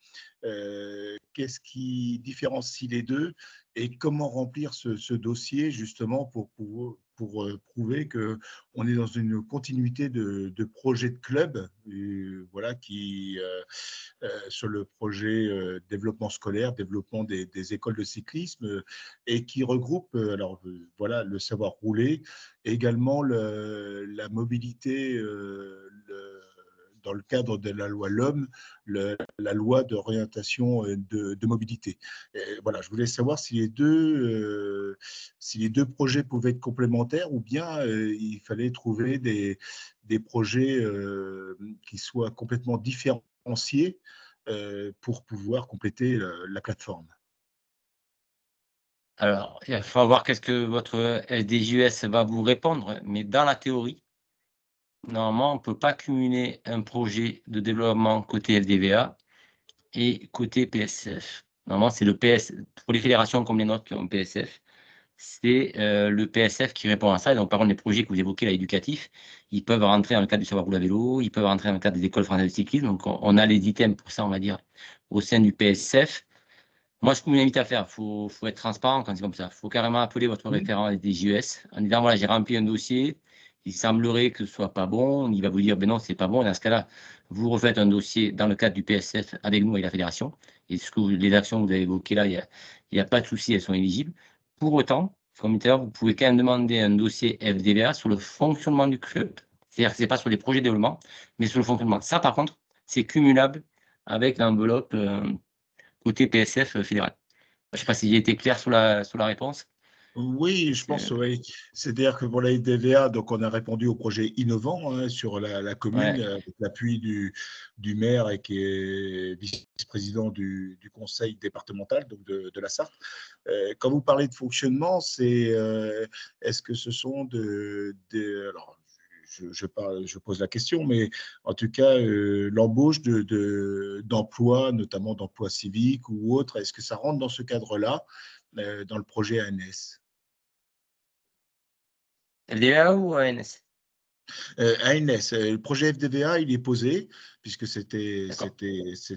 qu'est-ce qui différencie les deux et comment remplir ce dossier justement pour prouver qu'on est dans une continuité de projet de club, voilà, qui sur le projet développement scolaire, développement des écoles de cyclisme, et qui regroupe alors voilà, le savoir rouler, également la mobilité, dans le cadre de la loi LOM, la loi d'orientation de mobilité. Et voilà, je voulais savoir si les deux projets pouvaient être complémentaires ou bien il fallait trouver des projets qui soient complètement différenciés pour pouvoir compléter la plateforme. Alors, il faut voir qu'est-ce que votre SDJUS va vous répondre, mais dans la théorie, normalement, on ne peut pas cumuler un projet de développement côté FDVA et côté PSF. Normalement, c'est le PS, pour les fédérations comme les nôtres qui ont PSF, c'est le PSF qui répond à ça. Et donc, par contre, les projets que vous évoquez, là, éducatifs, ils peuvent rentrer dans le cadre du savoir rouler à vélo, ils peuvent rentrer dans le cadre des écoles françaises de cyclisme. Donc, on a les items pour ça, on va dire, au sein du PSF. Moi, ce que je vous invite à faire, il faut être transparent quand c'est comme ça. Il faut carrément appeler votre référent SDJUS en disant, voilà, j'ai rempli un dossier, il semblerait que ce ne soit pas bon. Il va vous dire, ben non, ce n'est pas bon. Dans ce cas-là, vous refaites un dossier dans le cadre du PSF avec nous et la fédération. Et les actions que vous avez évoquées là, il n'y a pas de souci, elles sont éligibles. Pour autant, comme tout à l'heure, vous pouvez quand même demander un dossier FDVA sur le fonctionnement du club. C'est-à-dire que ce n'est pas sur les projets de développement, mais sur le fonctionnement. Ça, par contre, c'est cumulable avec l'enveloppe côté PSF fédéral. Je ne sais pas si j'ai été clair sur la réponse. Oui, je pense, oui. C'est-à-dire que pour la FDVA, donc on a répondu au projet innovant hein, sur la commune, Ouais. avec l'appui du maire et qui est vice-président du conseil départemental donc de la Sarthe. Quand vous parlez de fonctionnement, est-ce que ce sont alors, je pose la question, mais en tout cas, l'embauche d'emplois, notamment d'emplois civiques ou autres, est-ce que ça rentre dans ce cadre-là, dans le projet ANS? FDVA ou ANS? ANS, le projet FDVA, il est posé, puisque c'était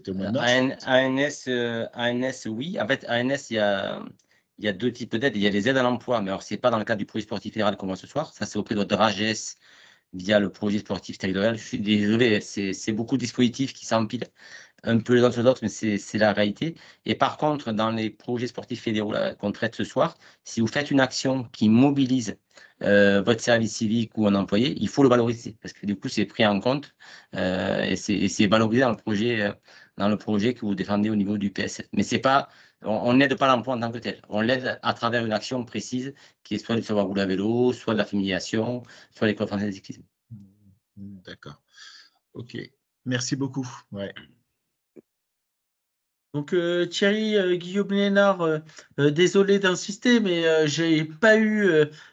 au mois de mars. ANS, oui. En fait, ANS, il y a deux types d'aides. Il y a les aides à l'emploi, mais alors, ce n'est pas dans le cadre du projet sportif fédéral qu'on voit ce soir. Ça, c'est auprès de votre RAGES via le projet sportif territorial. Je suis désolé, c'est beaucoup de dispositifs qui s'empilent un peu les uns sur les autres, mais c'est la réalité. Et par contre, dans les projets sportifs fédéraux qu'on traite ce soir, si vous faites une action qui mobilise votre service civique ou un employé, il faut le valoriser parce que du coup, c'est pris en compte et c'est valorisé dans le projet que vous défendez au niveau du PSF. Mais c'est pas, on n'aide pas l'emploi en tant que tel. On l'aide à travers une action précise qui est soit du savoir rouler à vélo, soit de la familiation, soit l'école française de cyclisme. D'accord. OK. Merci beaucoup. Ouais. Donc Thierry Guillaume Lénard, désolé d'insister, mais j'ai pas eu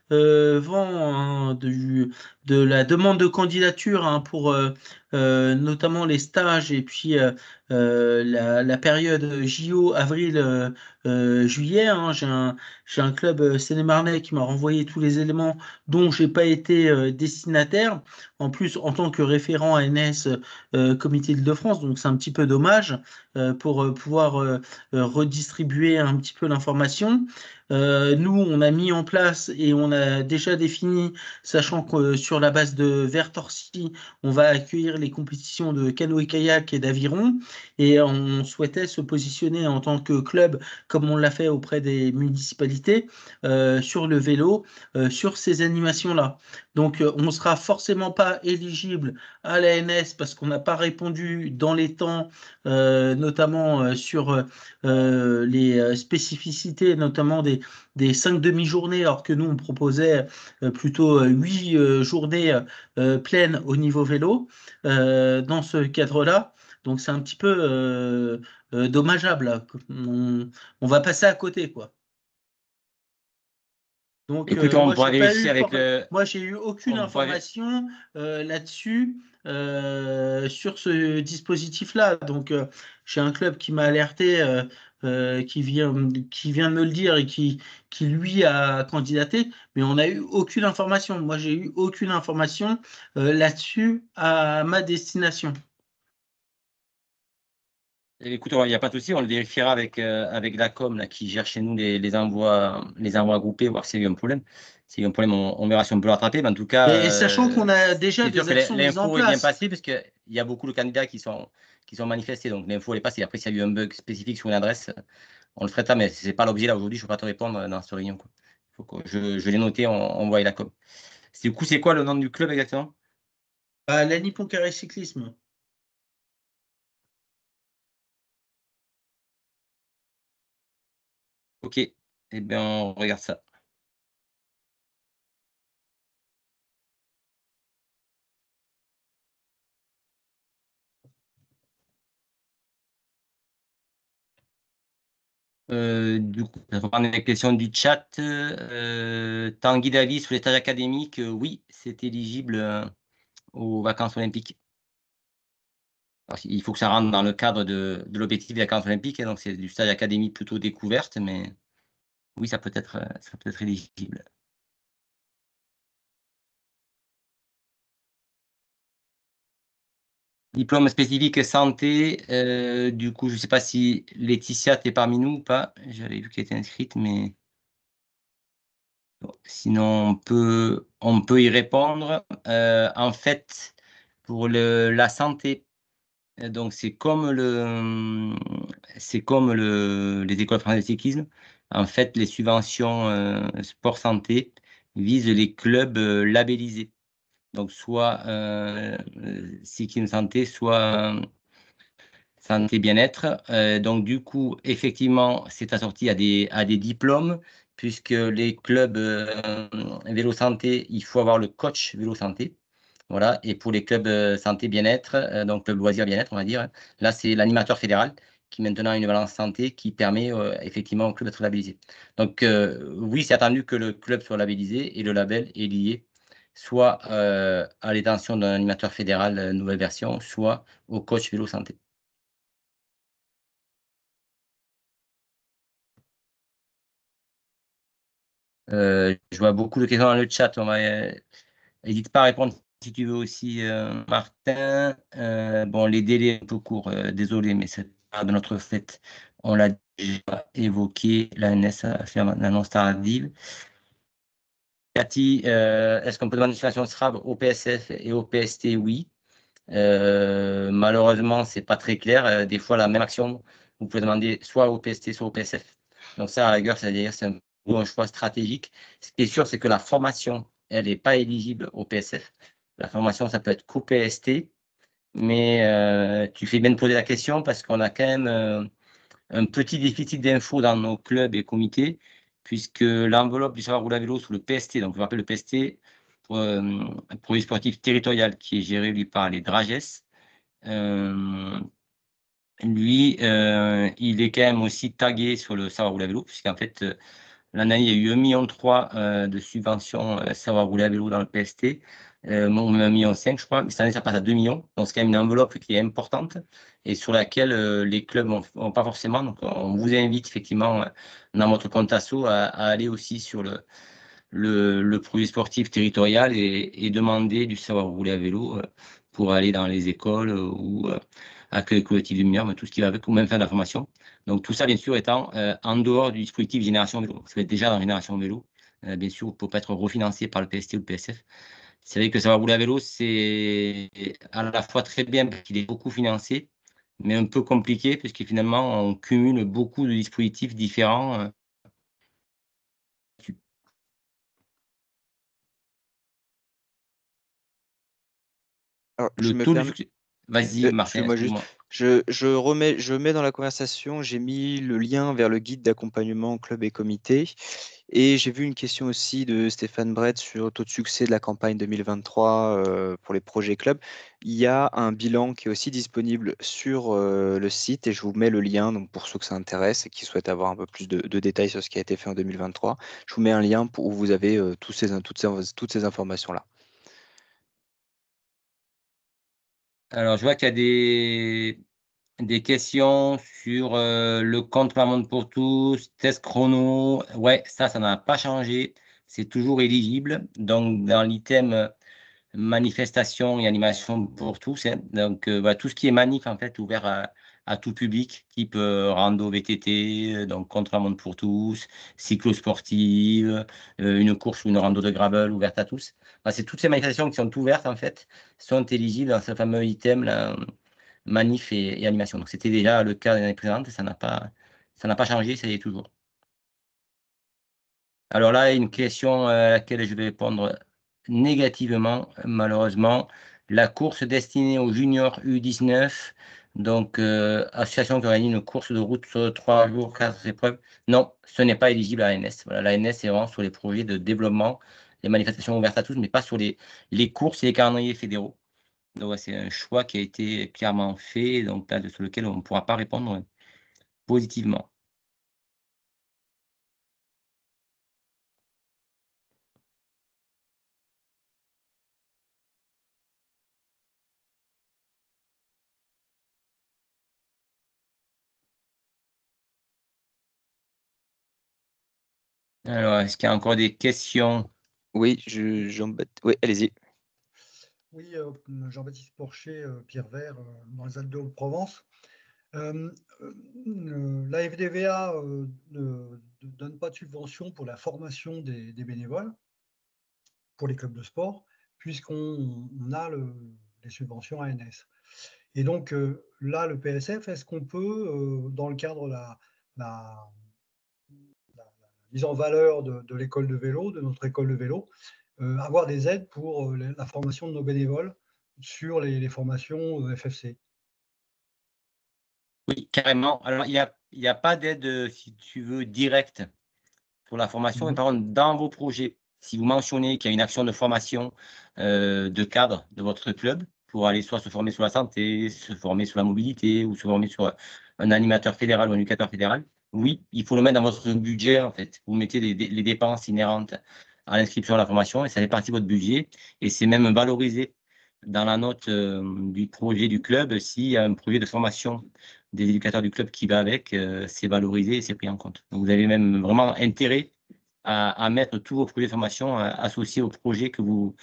vent hein, de la demande de candidature hein, pour notamment les stages et puis la période JO avril-juillet. Hein. J'ai un club Seine-et-Marnais qui m'a renvoyé tous les éléments dont j'ai pas été destinataire. En plus, en tant que référent ANS Comité Île-de-France, donc c'est un petit peu dommage pour pouvoir redistribuer un petit peu l'information. Nous, on a mis en place et on a déjà défini, sachant que sur la base de Vertorsi, on va accueillir les compétitions de canoë-kayak et d'aviron, et on souhaitait se positionner en tant que club, comme on l'a fait auprès des municipalités, sur le vélo, sur ces animations-là. Donc, on ne sera forcément pas éligible à l'ANS parce qu'on n'a pas répondu dans les temps, notamment sur les spécificités, notamment des 5 demi-journées, alors que nous, on proposait plutôt 8 journées pleines au niveau vélo dans ce cadre-là. Donc, c'est un petit peu dommageable. Là. On va passer à côté, quoi. Donc, Écoute, on moi, pourra j'ai pas vérifier eu, avec le. moi, j'ai eu aucune On pourra information là-dessus sur ce dispositif-là. Donc, j'ai un club qui m'a alerté, qui vient de me le dire et qui lui a candidaté, mais on n'a eu aucune information. Moi, j'ai eu aucune information là-dessus à ma destination. Écoute, il n'y a pas de souci, on le vérifiera avec la com là, qui gère chez nous les envois groupés, voir s'il y a eu un problème. S'il y a eu un problème, on verra si on peut le rattraper. Mais en tout cas, Et sachant qu'on a déjà c'est sûr des que actions mises en l'info est bien place. passée parce qu'il y a beaucoup de candidats qui sont manifestés. Donc l'info elle est passée. Après, s'il y a eu un bug spécifique sur une adresse, on le traitera. Mais ce n'est pas l'objet là aujourd'hui. Je ne peux pas te répondre dans cette réunion. Quoi. Faut que je l'ai noté, on voit la com. Du coup, c'est quoi le nom du club exactement? La Nippon Carré Cyclisme. Ok, eh bien, on regarde ça. Du coup, on va prendre les questions du chat. Tanguy Davis sur les stages académiques, oui, c'est éligible aux vacances olympiques. Alors, il faut que ça rentre dans le cadre de l'objectif des vacances olympiques, hein, donc c'est du stage académique plutôt découverte, mais oui, ça peut être éligible. Diplôme spécifique santé, du coup, je ne sais pas si Laetitia est parmi nous ou pas. J'avais vu qu'elle était inscrite, mais bon, sinon on peut y répondre. En fait, pour la santé, donc c'est comme les écoles françaises de cyclisme. En fait, les subventions sport santé visent les clubs labellisés. Donc soit cyclisme santé, soit santé bien-être. Donc du coup, effectivement, c'est assorti à des diplômes, puisque les clubs vélo santé, il faut avoir le coach vélo santé. Voilà. Et pour les clubs santé bien-être, donc club loisir bien-être, on va dire, hein, là c'est l'animateur fédéral qui maintenant a une balance santé qui permet effectivement au club d'être labellisé. Donc oui, c'est attendu que le club soit labellisé et le label est lié soit à l'étention d'un animateur fédéral nouvelle version, soit au coach vélo santé. Je vois beaucoup de questions dans le chat. N'hésite pas à répondre si tu veux aussi, Martin. Bon, les délais un peu courts, désolé, mais c'est pas de notre fait. On l'a déjà évoqué. L'ANS a fait l'annonce tardive. Cathy, est-ce qu'on peut demander une installation SRAB au PSF et au PST? Oui. Malheureusement, c'est pas très clair. Des fois, la même action, vous pouvez demander soit au PST, soit au PSF. Donc ça, à la rigueur, c'est un choix stratégique. Ce qui est sûr, c'est que la formation, elle n'est pas éligible au PSF. La formation, ça peut être qu'au PST, mais tu fais bien de poser la question parce qu'on a quand même un petit déficit d'infos dans nos clubs et comités, puisque l'enveloppe du savoir rouler à vélo sous le PST, donc je rappelle le PST, produit sportif territorial qui est géré lui par les DRAGES, lui, il est quand même aussi tagué sur le savoir rouler à vélo, puisqu'en fait, L'année, il y a eu 1,3 million de subventions savoir rouler à vélo dans le PST, même 1,5 million, je crois. Mais cette année, ça passe à 2 millions. Donc, c'est quand même une enveloppe qui est importante et sur laquelle les clubs n'ont pas forcément. Donc, on vous invite effectivement dans votre compte asso à aller aussi sur le projet sportif territorial et demander du savoir rouler à vélo pour aller dans les écoles ou accueil collectif de mineurs, mais tout ce qui va avec, ou même faire de la formation. Donc tout ça, bien sûr, étant en dehors du dispositif Génération Vélo. Ça va être déjà dans Génération Vélo. Bien sûr, il ne peut pas être refinancé par le PST ou le PSF. C'est vrai que savoir rouler à vélo, c'est à la fois très bien parce qu'il est beaucoup financé, mais un peu compliqué parce que finalement, on cumule beaucoup de dispositifs différents. Alors, Le je me taux de permets. succès. Vas-y, Martin, Excuse-moi juste, excuse-moi. je mets dans la conversation, j'ai mis le lien vers le guide d'accompagnement club et comité. Et j'ai vu une question aussi de Stéphane Brett sur le taux de succès de la campagne 2023 pour les projets clubs. Il y a un bilan qui est aussi disponible sur le site et je vous mets le lien donc pour ceux que ça intéresse et qui souhaitent avoir un peu plus de détails sur ce qui a été fait en 2023. Je vous mets un lien où vous avez toutes ces informations-là. Alors, je vois qu'il y a des questions sur le compte Maman pour tous, test chrono. Ouais, ça n'a pas changé. C'est toujours éligible. Donc, dans l'item manifestation et animation pour tous. Hein. Donc, tout ce qui est manif, en fait, ouvert à tout public, type rando VTT, donc contre-la-montre pour tous, cyclo-sportive, une course ou une rando de gravel ouverte à tous. C'est toutes ces manifestations qui sont ouvertes, en fait, sont éligibles dans ce fameux item, là, manif et animation. Donc, c'était déjà le cas l'année précédente, ça n'a pas changé, ça y est toujours. Alors là, une question à laquelle je vais répondre négativement, malheureusement. La course destinée aux juniors U19, donc association qui organise une course de route sur 3 jours, 4 épreuves. Non, ce n'est pas éligible à l'ANS. Voilà, l'ANS est vraiment sur les projets de développement, les manifestations ouvertes à tous, mais pas sur les courses et les calendriers fédéraux. Donc ouais, c'est un choix qui a été clairement fait, donc là, sur lequel on ne pourra pas répondre positivement. Alors, est-ce qu'il y a encore des questions? Oui, oui, allez-y. Oui, Jean-Baptiste Porcher, Pierre Vert, dans les Alpes-de-Haute-Provence. La FDVA ne donne pas de subvention pour la formation des bénévoles pour les clubs de sport, puisqu'on a les subventions ANS. Et donc là, le PSF, est-ce qu'on peut, dans le cadre de la mise en valeur de l'école de vélo, de notre école de vélo, avoir des aides pour la formation de nos bénévoles sur les formations FFC? Oui, carrément. Alors, il y a pas d'aide, si tu veux, directe pour la formation. Mais par contre, dans vos projets, si vous mentionnez qu'il y a une action de formation de cadre de votre club pour aller soit se former sur la santé, se former sur la mobilité ou se former sur un animateur fédéral ou un éducateur fédéral, oui, il faut le mettre dans votre budget, en fait. Vous mettez les dépenses inhérentes à l'inscription à la formation et ça fait partie de votre budget et c'est même valorisé dans la note du projet du club. S'il y a un projet de formation des éducateurs du club qui va avec, c'est valorisé et c'est pris en compte. Donc, vous avez même vraiment intérêt à mettre tous vos projets de formation associés au projet que vous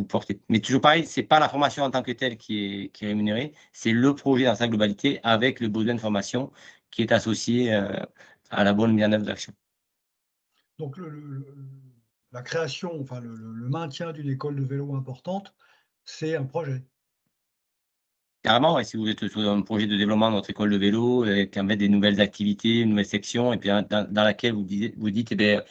portez. Mais toujours pareil, c'est pas la formation en tant que telle qui est rémunérée, c'est le projet dans sa globalité avec le besoin de formation qui est associé à la bonne mise en œuvre de l'action. Donc la création, enfin le maintien d'une école de vélo importante, c'est un projet. Carrément, et si vous êtes sur un projet de développement de votre école de vélo, qui met des nouvelles activités, une nouvelle section, et puis dans laquelle vous dites, eh bien,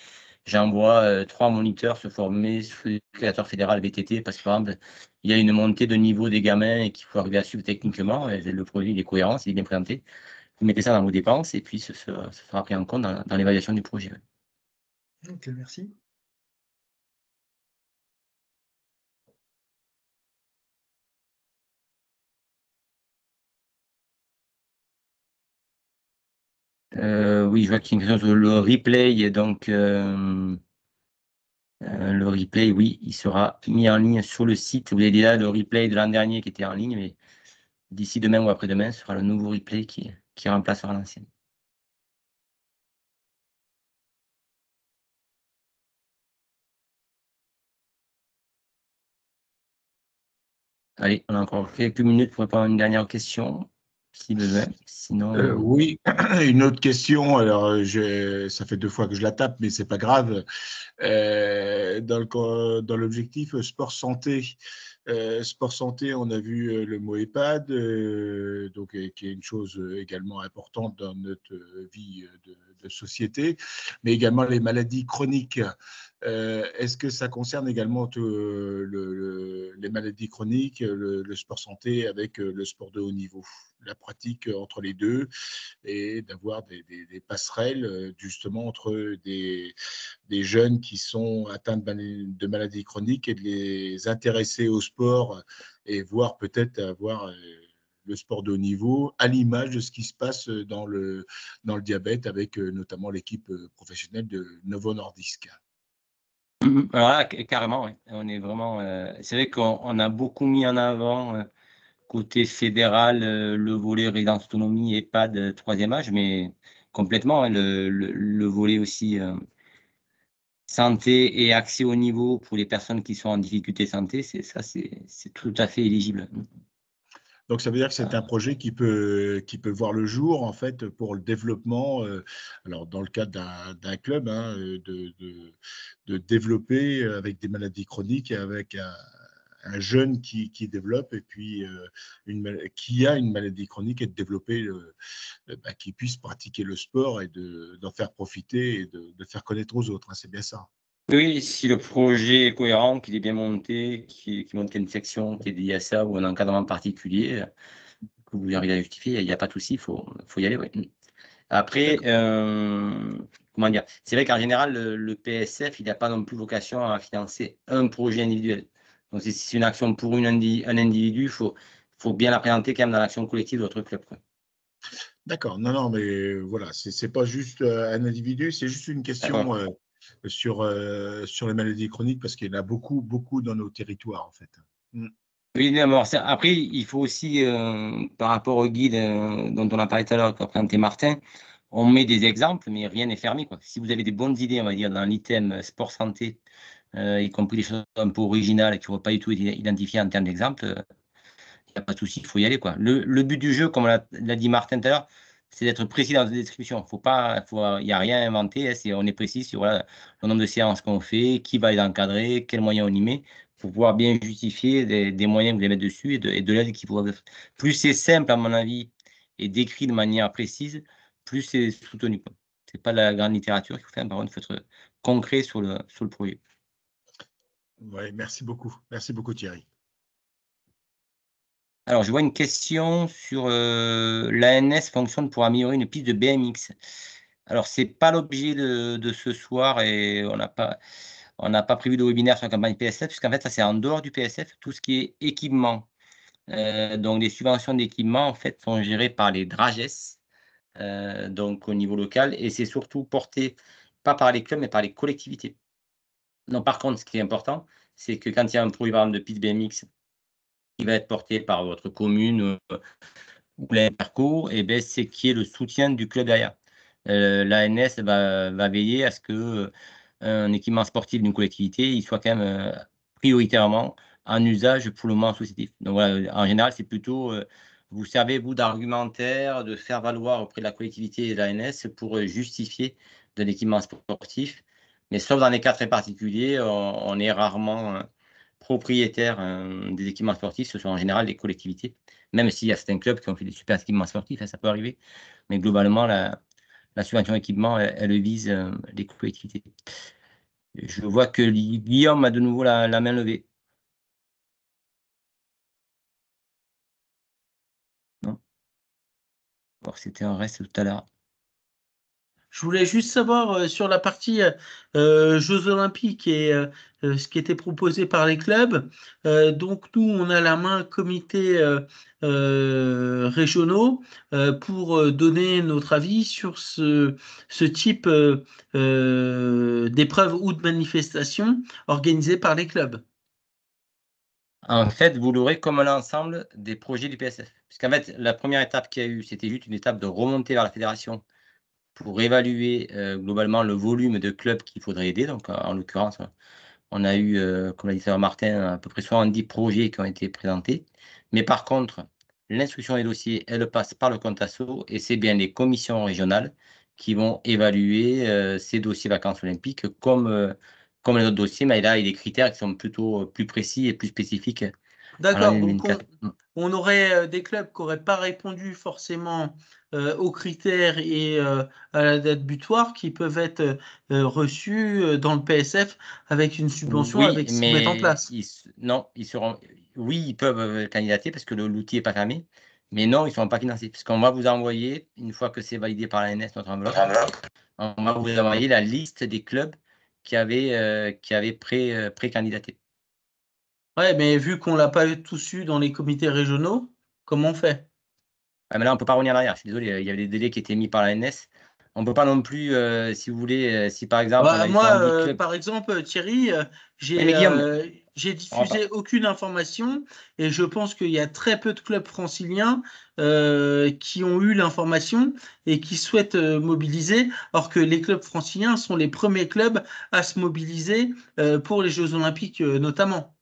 j'envoie 3 moniteurs se former sur le créateur fédéral VTT, parce que par exemple, il y a une montée de niveau des gamins et qu'il faut arriver à suivre techniquement, et le projet il est cohérent, il est bien présenté. Vous mettez ça dans vos dépenses, et puis ce sera pris en compte dans l'évaluation du projet. Ok, merci. Oui, je vois qu'il y a une question sur le replay. Donc, le replay, oui, il sera mis en ligne sur le site. Vous avez déjà le replay de l'an dernier qui était en ligne, mais d'ici demain ou après-demain, ce sera le nouveau replay qui remplacera l'ancien. Allez, on a encore quelques minutes pour répondre à une dernière question, si besoin. Sinon, Oui, une autre question. Alors, ça fait 2 fois que je la tape, mais c'est pas grave. Dans l'objectif sport santé, on a vu le mot EHPAD, donc, qui est une chose également importante dans notre vie de société, mais également les maladies chroniques. Est-ce que ça concerne également les maladies chroniques, le sport santé avec le sport de haut niveau, la pratique entre les deux, et d'avoir des passerelles justement entre des jeunes qui sont atteints de maladies chroniques et de les intéresser au sport et voir peut-être avoir le sport de haut niveau à l'image de ce qui se passe dans le diabète avec notamment l'équipe professionnelle de Novo Nordisk. Alors là, carrément, oui. On est vraiment. C'est vrai qu'on a beaucoup mis en avant côté fédéral le volet résidence autonomie et pas de troisième âge, mais complètement hein, le volet aussi santé et accès au niveau pour les personnes qui sont en difficulté santé, c'est tout à fait éligible. Donc, ça veut dire que c'est un projet qui peut voir le jour, en fait, pour le développement, alors dans le cadre d'un club, hein, de développer avec des maladies chroniques et avec un jeune qui développe et puis qui a une maladie chronique et de développer, qui puisse pratiquer le sport et d'en faire profiter et de faire connaître aux autres. Hein, c'est bien ça. Oui, si le projet est cohérent, qu'il est bien monté, qu'il montre qu'il y a une section qui est dédiée à ça ou un encadrement particulier, que vous arrivez à justifier, il n'y a pas de souci, il faut y aller. Oui. Après, comment dire, c'est vrai qu'en général, le PSF, il n'a pas non plus vocation à financer un projet individuel. Donc, si c'est une action pour un individu, il faut bien la présenter quand même dans l'action collective de votre club. Quoi. D'accord, non, mais voilà, c'est pas juste un individu, c'est juste une question sur les maladies chroniques parce qu'il y en a beaucoup dans nos territoires en fait. Oui, mais après, il faut aussi, par rapport au guide dont on a parlé tout à l'heure, qu'a présenté Martin, on met des exemples, mais rien n'est fermé. Quoi. Si vous avez des bonnes idées, on va dire, dans l'item sport santé, y compris des choses un peu originales qui n'auraient pas du tout été identifiées en termes d'exemple, il n'y a pas de souci, il faut y aller. Quoi. Le but du jeu, comme l'a dit Martin tout à l'heure, c'est d'être précis dans la description. Il n'y a rien à inventer. On est précis sur voilà, le nombre de séances qu'on fait, qui va les encadrer, quels moyens on y met, pour pouvoir bien justifier des moyens que vous allez mettre dessus et de l'aide qui pourrait être. Plus c'est simple, à mon avis, et décrit de manière précise, plus c'est soutenu. Ce n'est pas la grande littérature qu'il faut faire, par contre, il faut être concret sur le projet. Ouais, merci beaucoup Thierry. Alors, je vois une question sur l'ANS fonctionne pour améliorer une piste de BMX. Alors, ce n'est pas l'objet de ce soir et on n'a pas prévu de webinaire sur la campagne PSF, puisqu'en fait, ça c'est en dehors du PSF, tout ce qui est équipement. Donc, les subventions d'équipement, en fait, sont gérées par les DRAGES, donc au niveau local, et c'est surtout porté, pas par les clubs, mais par les collectivités. Non, par contre, ce qui est important, c'est que quand il y a un projet, par exemple, de piste BMX, qui va être porté par votre commune ou l'Interco, et ben, c'est qui est le soutien du club derrière. L'ANS va veiller à ce que un équipement sportif d'une collectivité il soit quand même prioritairement en usage pour le moment associatif. Donc voilà, en général, c'est plutôt vous servez, vous, d'argumentaire, de faire valoir auprès de la collectivité et de l'ANS pour justifier de l'équipement sportif. Mais sauf dans les cas très particuliers, on est rarement propriétaire des équipements sportifs, ce sont en général les collectivités, même s'il y a certains clubs qui ont fait des super équipements sportifs, ça peut arriver, mais globalement, la subvention équipement, elle vise les collectivités. Je vois que Guillaume a de nouveau la main levée. Non. C'était un reste tout à l'heure. Je voulais juste savoir sur la partie Jeux Olympiques et ce qui était proposé par les clubs. Donc nous, on a la main comité régionaux pour donner notre avis sur ce type d'épreuves ou de manifestations organisées par les clubs. En fait, vous l'aurez comme l'ensemble des projets du PSF. Puisqu'en fait, la première étape qu'il y a eu, c'était juste une étape de remontée vers la fédération pour évaluer globalement le volume de clubs qu'il faudrait aider. Donc, en l'occurrence, on a eu, comme l'a dit Martin, à peu près 70 projets qui ont été présentés. Mais par contre, l'instruction des dossiers, elle passe par le compte asso et c'est bien les commissions régionales qui vont évaluer ces dossiers vacances olympiques comme les autres dossiers, mais là, il y a des critères qui sont plutôt plus précis et plus spécifiques. D'accord, donc on aurait des clubs qui n'auraient pas répondu forcément aux critères et à la date butoir qui peuvent être reçus dans le PSF avec une subvention, Oui, avec ce qu'ils mettent en place. Non, oui, ils peuvent candidater parce que l'outil n'est pas fermé, mais non, ils ne seront pas financés. Parce qu'on va vous envoyer, une fois que c'est validé par l'ANS, notre enveloppe, on va vous envoyer la liste des clubs qui avaient pré-candidaté. Ouais, mais vu qu'on ne l'a pas tous eu dans les comités régionaux, comment on fait? Mais là, on ne peut pas revenir en arrière. Je suis désolé, il y avait des délais qui étaient mis par l'ANS. On ne peut pas non plus, si vous voulez, si par exemple, on a eu 70 clubs. Par exemple, Thierry, Guillaume, j'ai diffusé aucune information et je pense qu'il y a très peu de clubs franciliens qui ont eu l'information et qui souhaitent mobiliser, alors que les clubs franciliens sont les premiers clubs à se mobiliser pour les Jeux Olympiques notamment.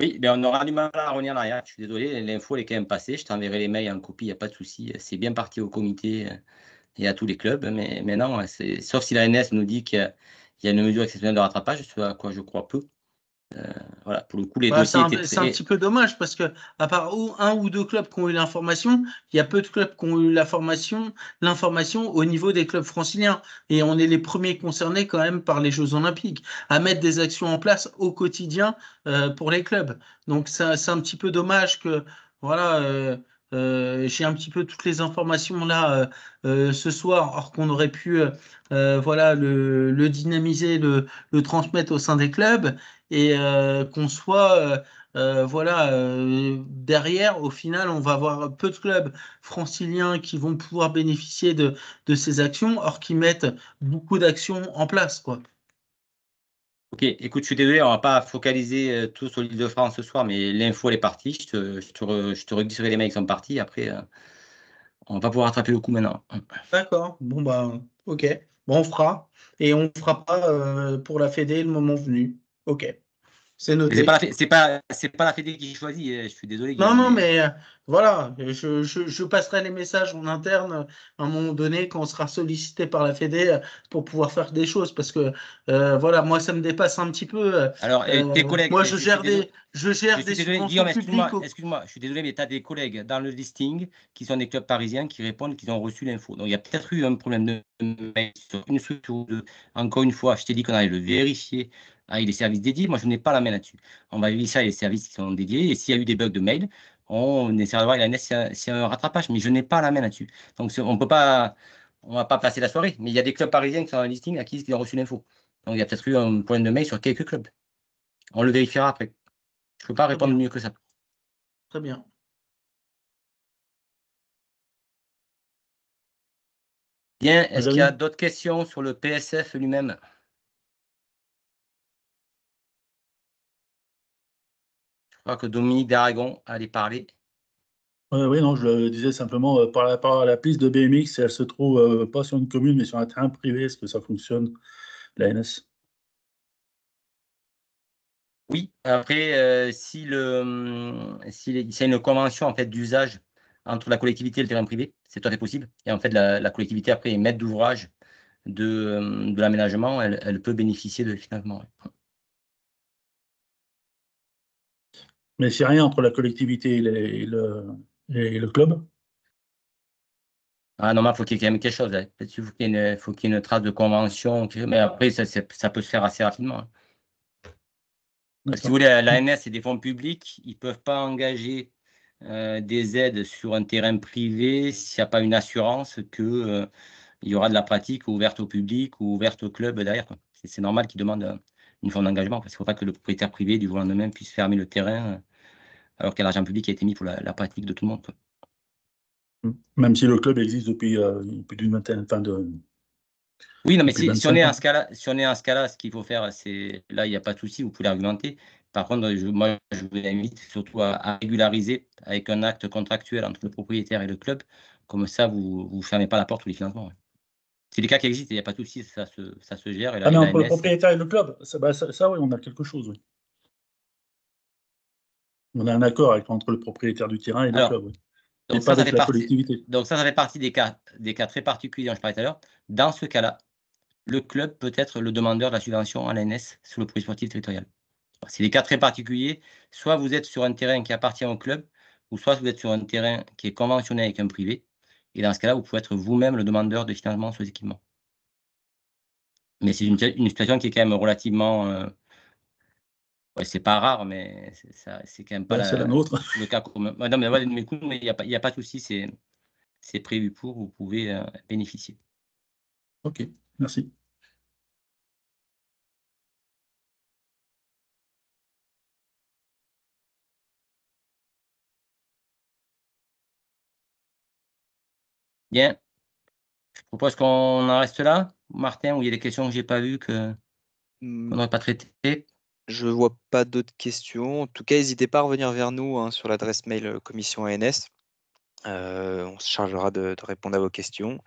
Oui, ben on aura du mal à revenir en arrière. Je suis désolé, l'info est quand même passée. Je t'enverrai les mails en copie, il n'y a pas de souci. C'est bien parti au comité et à tous les clubs. Mais non, sauf si l'ANS nous dit qu'il y a une mesure exceptionnelle de rattrapage, ce à quoi je crois peu. Voilà, pour le coup, les dossiers étaient c'est un petit peu dommage parce que, à part un ou deux clubs qui ont eu l'information, il y a peu de clubs qui ont eu l'information au niveau des clubs franciliens. Et on est les premiers concernés quand même par les Jeux Olympiques à mettre des actions en place au quotidien pour les clubs. Donc, c'est un petit peu dommage que, voilà, j'ai un petit peu toutes les informations là ce soir, alors qu'on aurait pu, voilà, le dynamiser, le transmettre au sein des clubs et qu'on soit voilà derrière au final on va avoir peu de clubs franciliens qui vont pouvoir bénéficier de ces actions or qui mettent beaucoup d'actions en place quoi. Ok, écoute, je suis désolé, on ne va pas focaliser tout sur l'Île-de-France ce soir, mais l'info elle est partie. Je te redisserai les mails qui sont partis. Après, on va pouvoir rattraper le coup maintenant. D'accord, bon bah ok, bon on fera et on fera pas pour la Fédé le moment venu. Ok. C'est noté. C'est pas la Fédé qui choisit, je suis désolé. Non, Guillaume, non, mais voilà, je passerai les messages en interne à un moment donné quand on sera sollicité par la Fédé pour pouvoir faire des choses parce que voilà, moi ça me dépasse un petit peu. Alors, tes collègues, moi je gère des désolé, subventions Guillaume, publiques. excuse-moi, je suis désolé, mais tu as des collègues dans le listing qui sont des clubs parisiens qui répondent qu'ils ont reçu l'info. Donc, il y a peut-être eu un problème de mail sur une structure ou deux. Encore une fois, je t'ai dit qu'on allait le vérifier avec les services dédiés. Moi, je n'ai pas la main là-dessus. On va vérifier avec les services qui sont dédiés. Et s'il y a eu des bugs de mail, on essaiera de voir s'il y a un rattrapage. Mais je n'ai pas la main là-dessus. Donc, on ne va pas passer la soirée. Mais il y a des clubs parisiens qui sont dans le listing à qui ils ont reçu l'info. Donc, il y a peut-être eu un problème de mail sur quelques clubs. On le vérifiera après. Je ne peux pas répondre mieux que ça. Très bien. Bien, est-ce qu'il y a d'autres questions sur le PSF lui-même? Je crois que Dominique d'Aragon allait parler. Oui, non, je le disais simplement, par rapport à la piste de BMX, elle se trouve pas sur une commune, mais sur un terrain privé. Est-ce que ça fonctionne, l'ANS? Oui, après, s'il y a une convention en fait, d'usage entre la collectivité et le terrain privé, c'est tout à fait possible. Et en fait, la collectivité, après, est maître d'ouvrage de l'aménagement, elle peut bénéficier de financement. Mais c'est rien entre la collectivité et le club? Ah, normalement, il faut qu'il y ait quand même quelque chose. Là. Il faut qu'il y ait une trace de convention. Mais après, ça peut se faire assez rapidement. Parce que si vous voulez, l'ANS, c'est des fonds publics. Ils ne peuvent pas engager des aides sur un terrain privé s'il n'y a pas une assurance qu'il il y aura de la pratique ouverte au public ou ouverte au club derrière, quoi. C'est normal qu'ils demandent une forme d'engagement, parce qu'il ne faut pas que le propriétaire privé, du jour au lendemain, puisse fermer le terrain, alors que l'argent public a été mis pour la pratique de tout le monde, quoi. Même si le club existe depuis plus d'une vingtaine, enfin de. Oui, non, mais depuis si on est 25 en ans. ce cas-là, ce qu'il faut faire, c'est là, il n'y a pas de souci, vous pouvez argumenter. Par contre, moi, je vous invite surtout à régulariser avec un acte contractuel entre le propriétaire et le club. Comme ça, vous ne fermez pas la porte aux financements. Ouais. C'est des cas qui existent, il n'y a pas de souci, ça se gère. Et Ah, mais entre le l'ANS, propriétaire et le club, ça, oui, on a quelque chose, oui. On a un accord entre le propriétaire du terrain et le club, oui. Et donc pas ça avec fait la partie, collectivité. donc ça fait partie des cas très particuliers dont je parlais tout à l'heure. Dans ce cas-là, le club peut être le demandeur de la subvention à l'ANS sur le projet sportif territorial. C'est des cas très particuliers. Soit vous êtes sur un terrain qui appartient au club, ou soit vous êtes sur un terrain qui est conventionné avec un privé. Et dans ce cas-là, vous pouvez être vous-même le demandeur de financement sur les équipements. Mais c'est une situation qui est quand même relativement... ouais, c'est pas rare, mais c'est quand même pas C'est la nôtre. le cas commun. Non, mais il n'y a pas de souci, c'est prévu pour, vous pouvez bénéficier. Ok, merci. Bien. Je propose qu'on en reste là, Martin, où il y a des questions que je n'ai pas vues, qu'on n'aurait pas traitées. Je ne vois pas d'autres questions. En tout cas, n'hésitez pas à revenir vers nous sur l'adresse mail commission ANS. On se chargera de répondre à vos questions.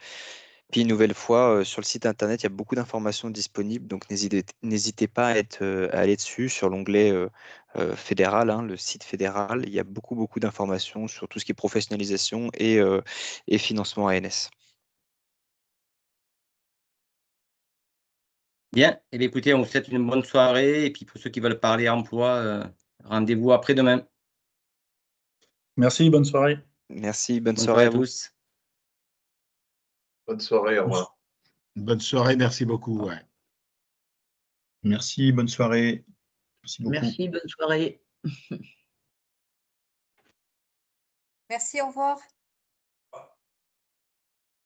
Puis une nouvelle fois, sur le site internet, il y a beaucoup d'informations disponibles, donc n'hésitez pas à aller dessus sur l'onglet fédéral, le site fédéral. Il y a beaucoup d'informations sur tout ce qui est professionnalisation et financement ANS. Bien, et écoutez, on vous souhaite une bonne soirée, et puis pour ceux qui veulent parler emploi, rendez-vous après-demain. Merci, bonne soirée. Merci, bonne Bonne soirée à vous. tous. Bonne soirée, au revoir. Bonne soirée, merci beaucoup. Ouais. Merci, bonne soirée. Merci beaucoup. Merci, bonne soirée. Merci, au revoir.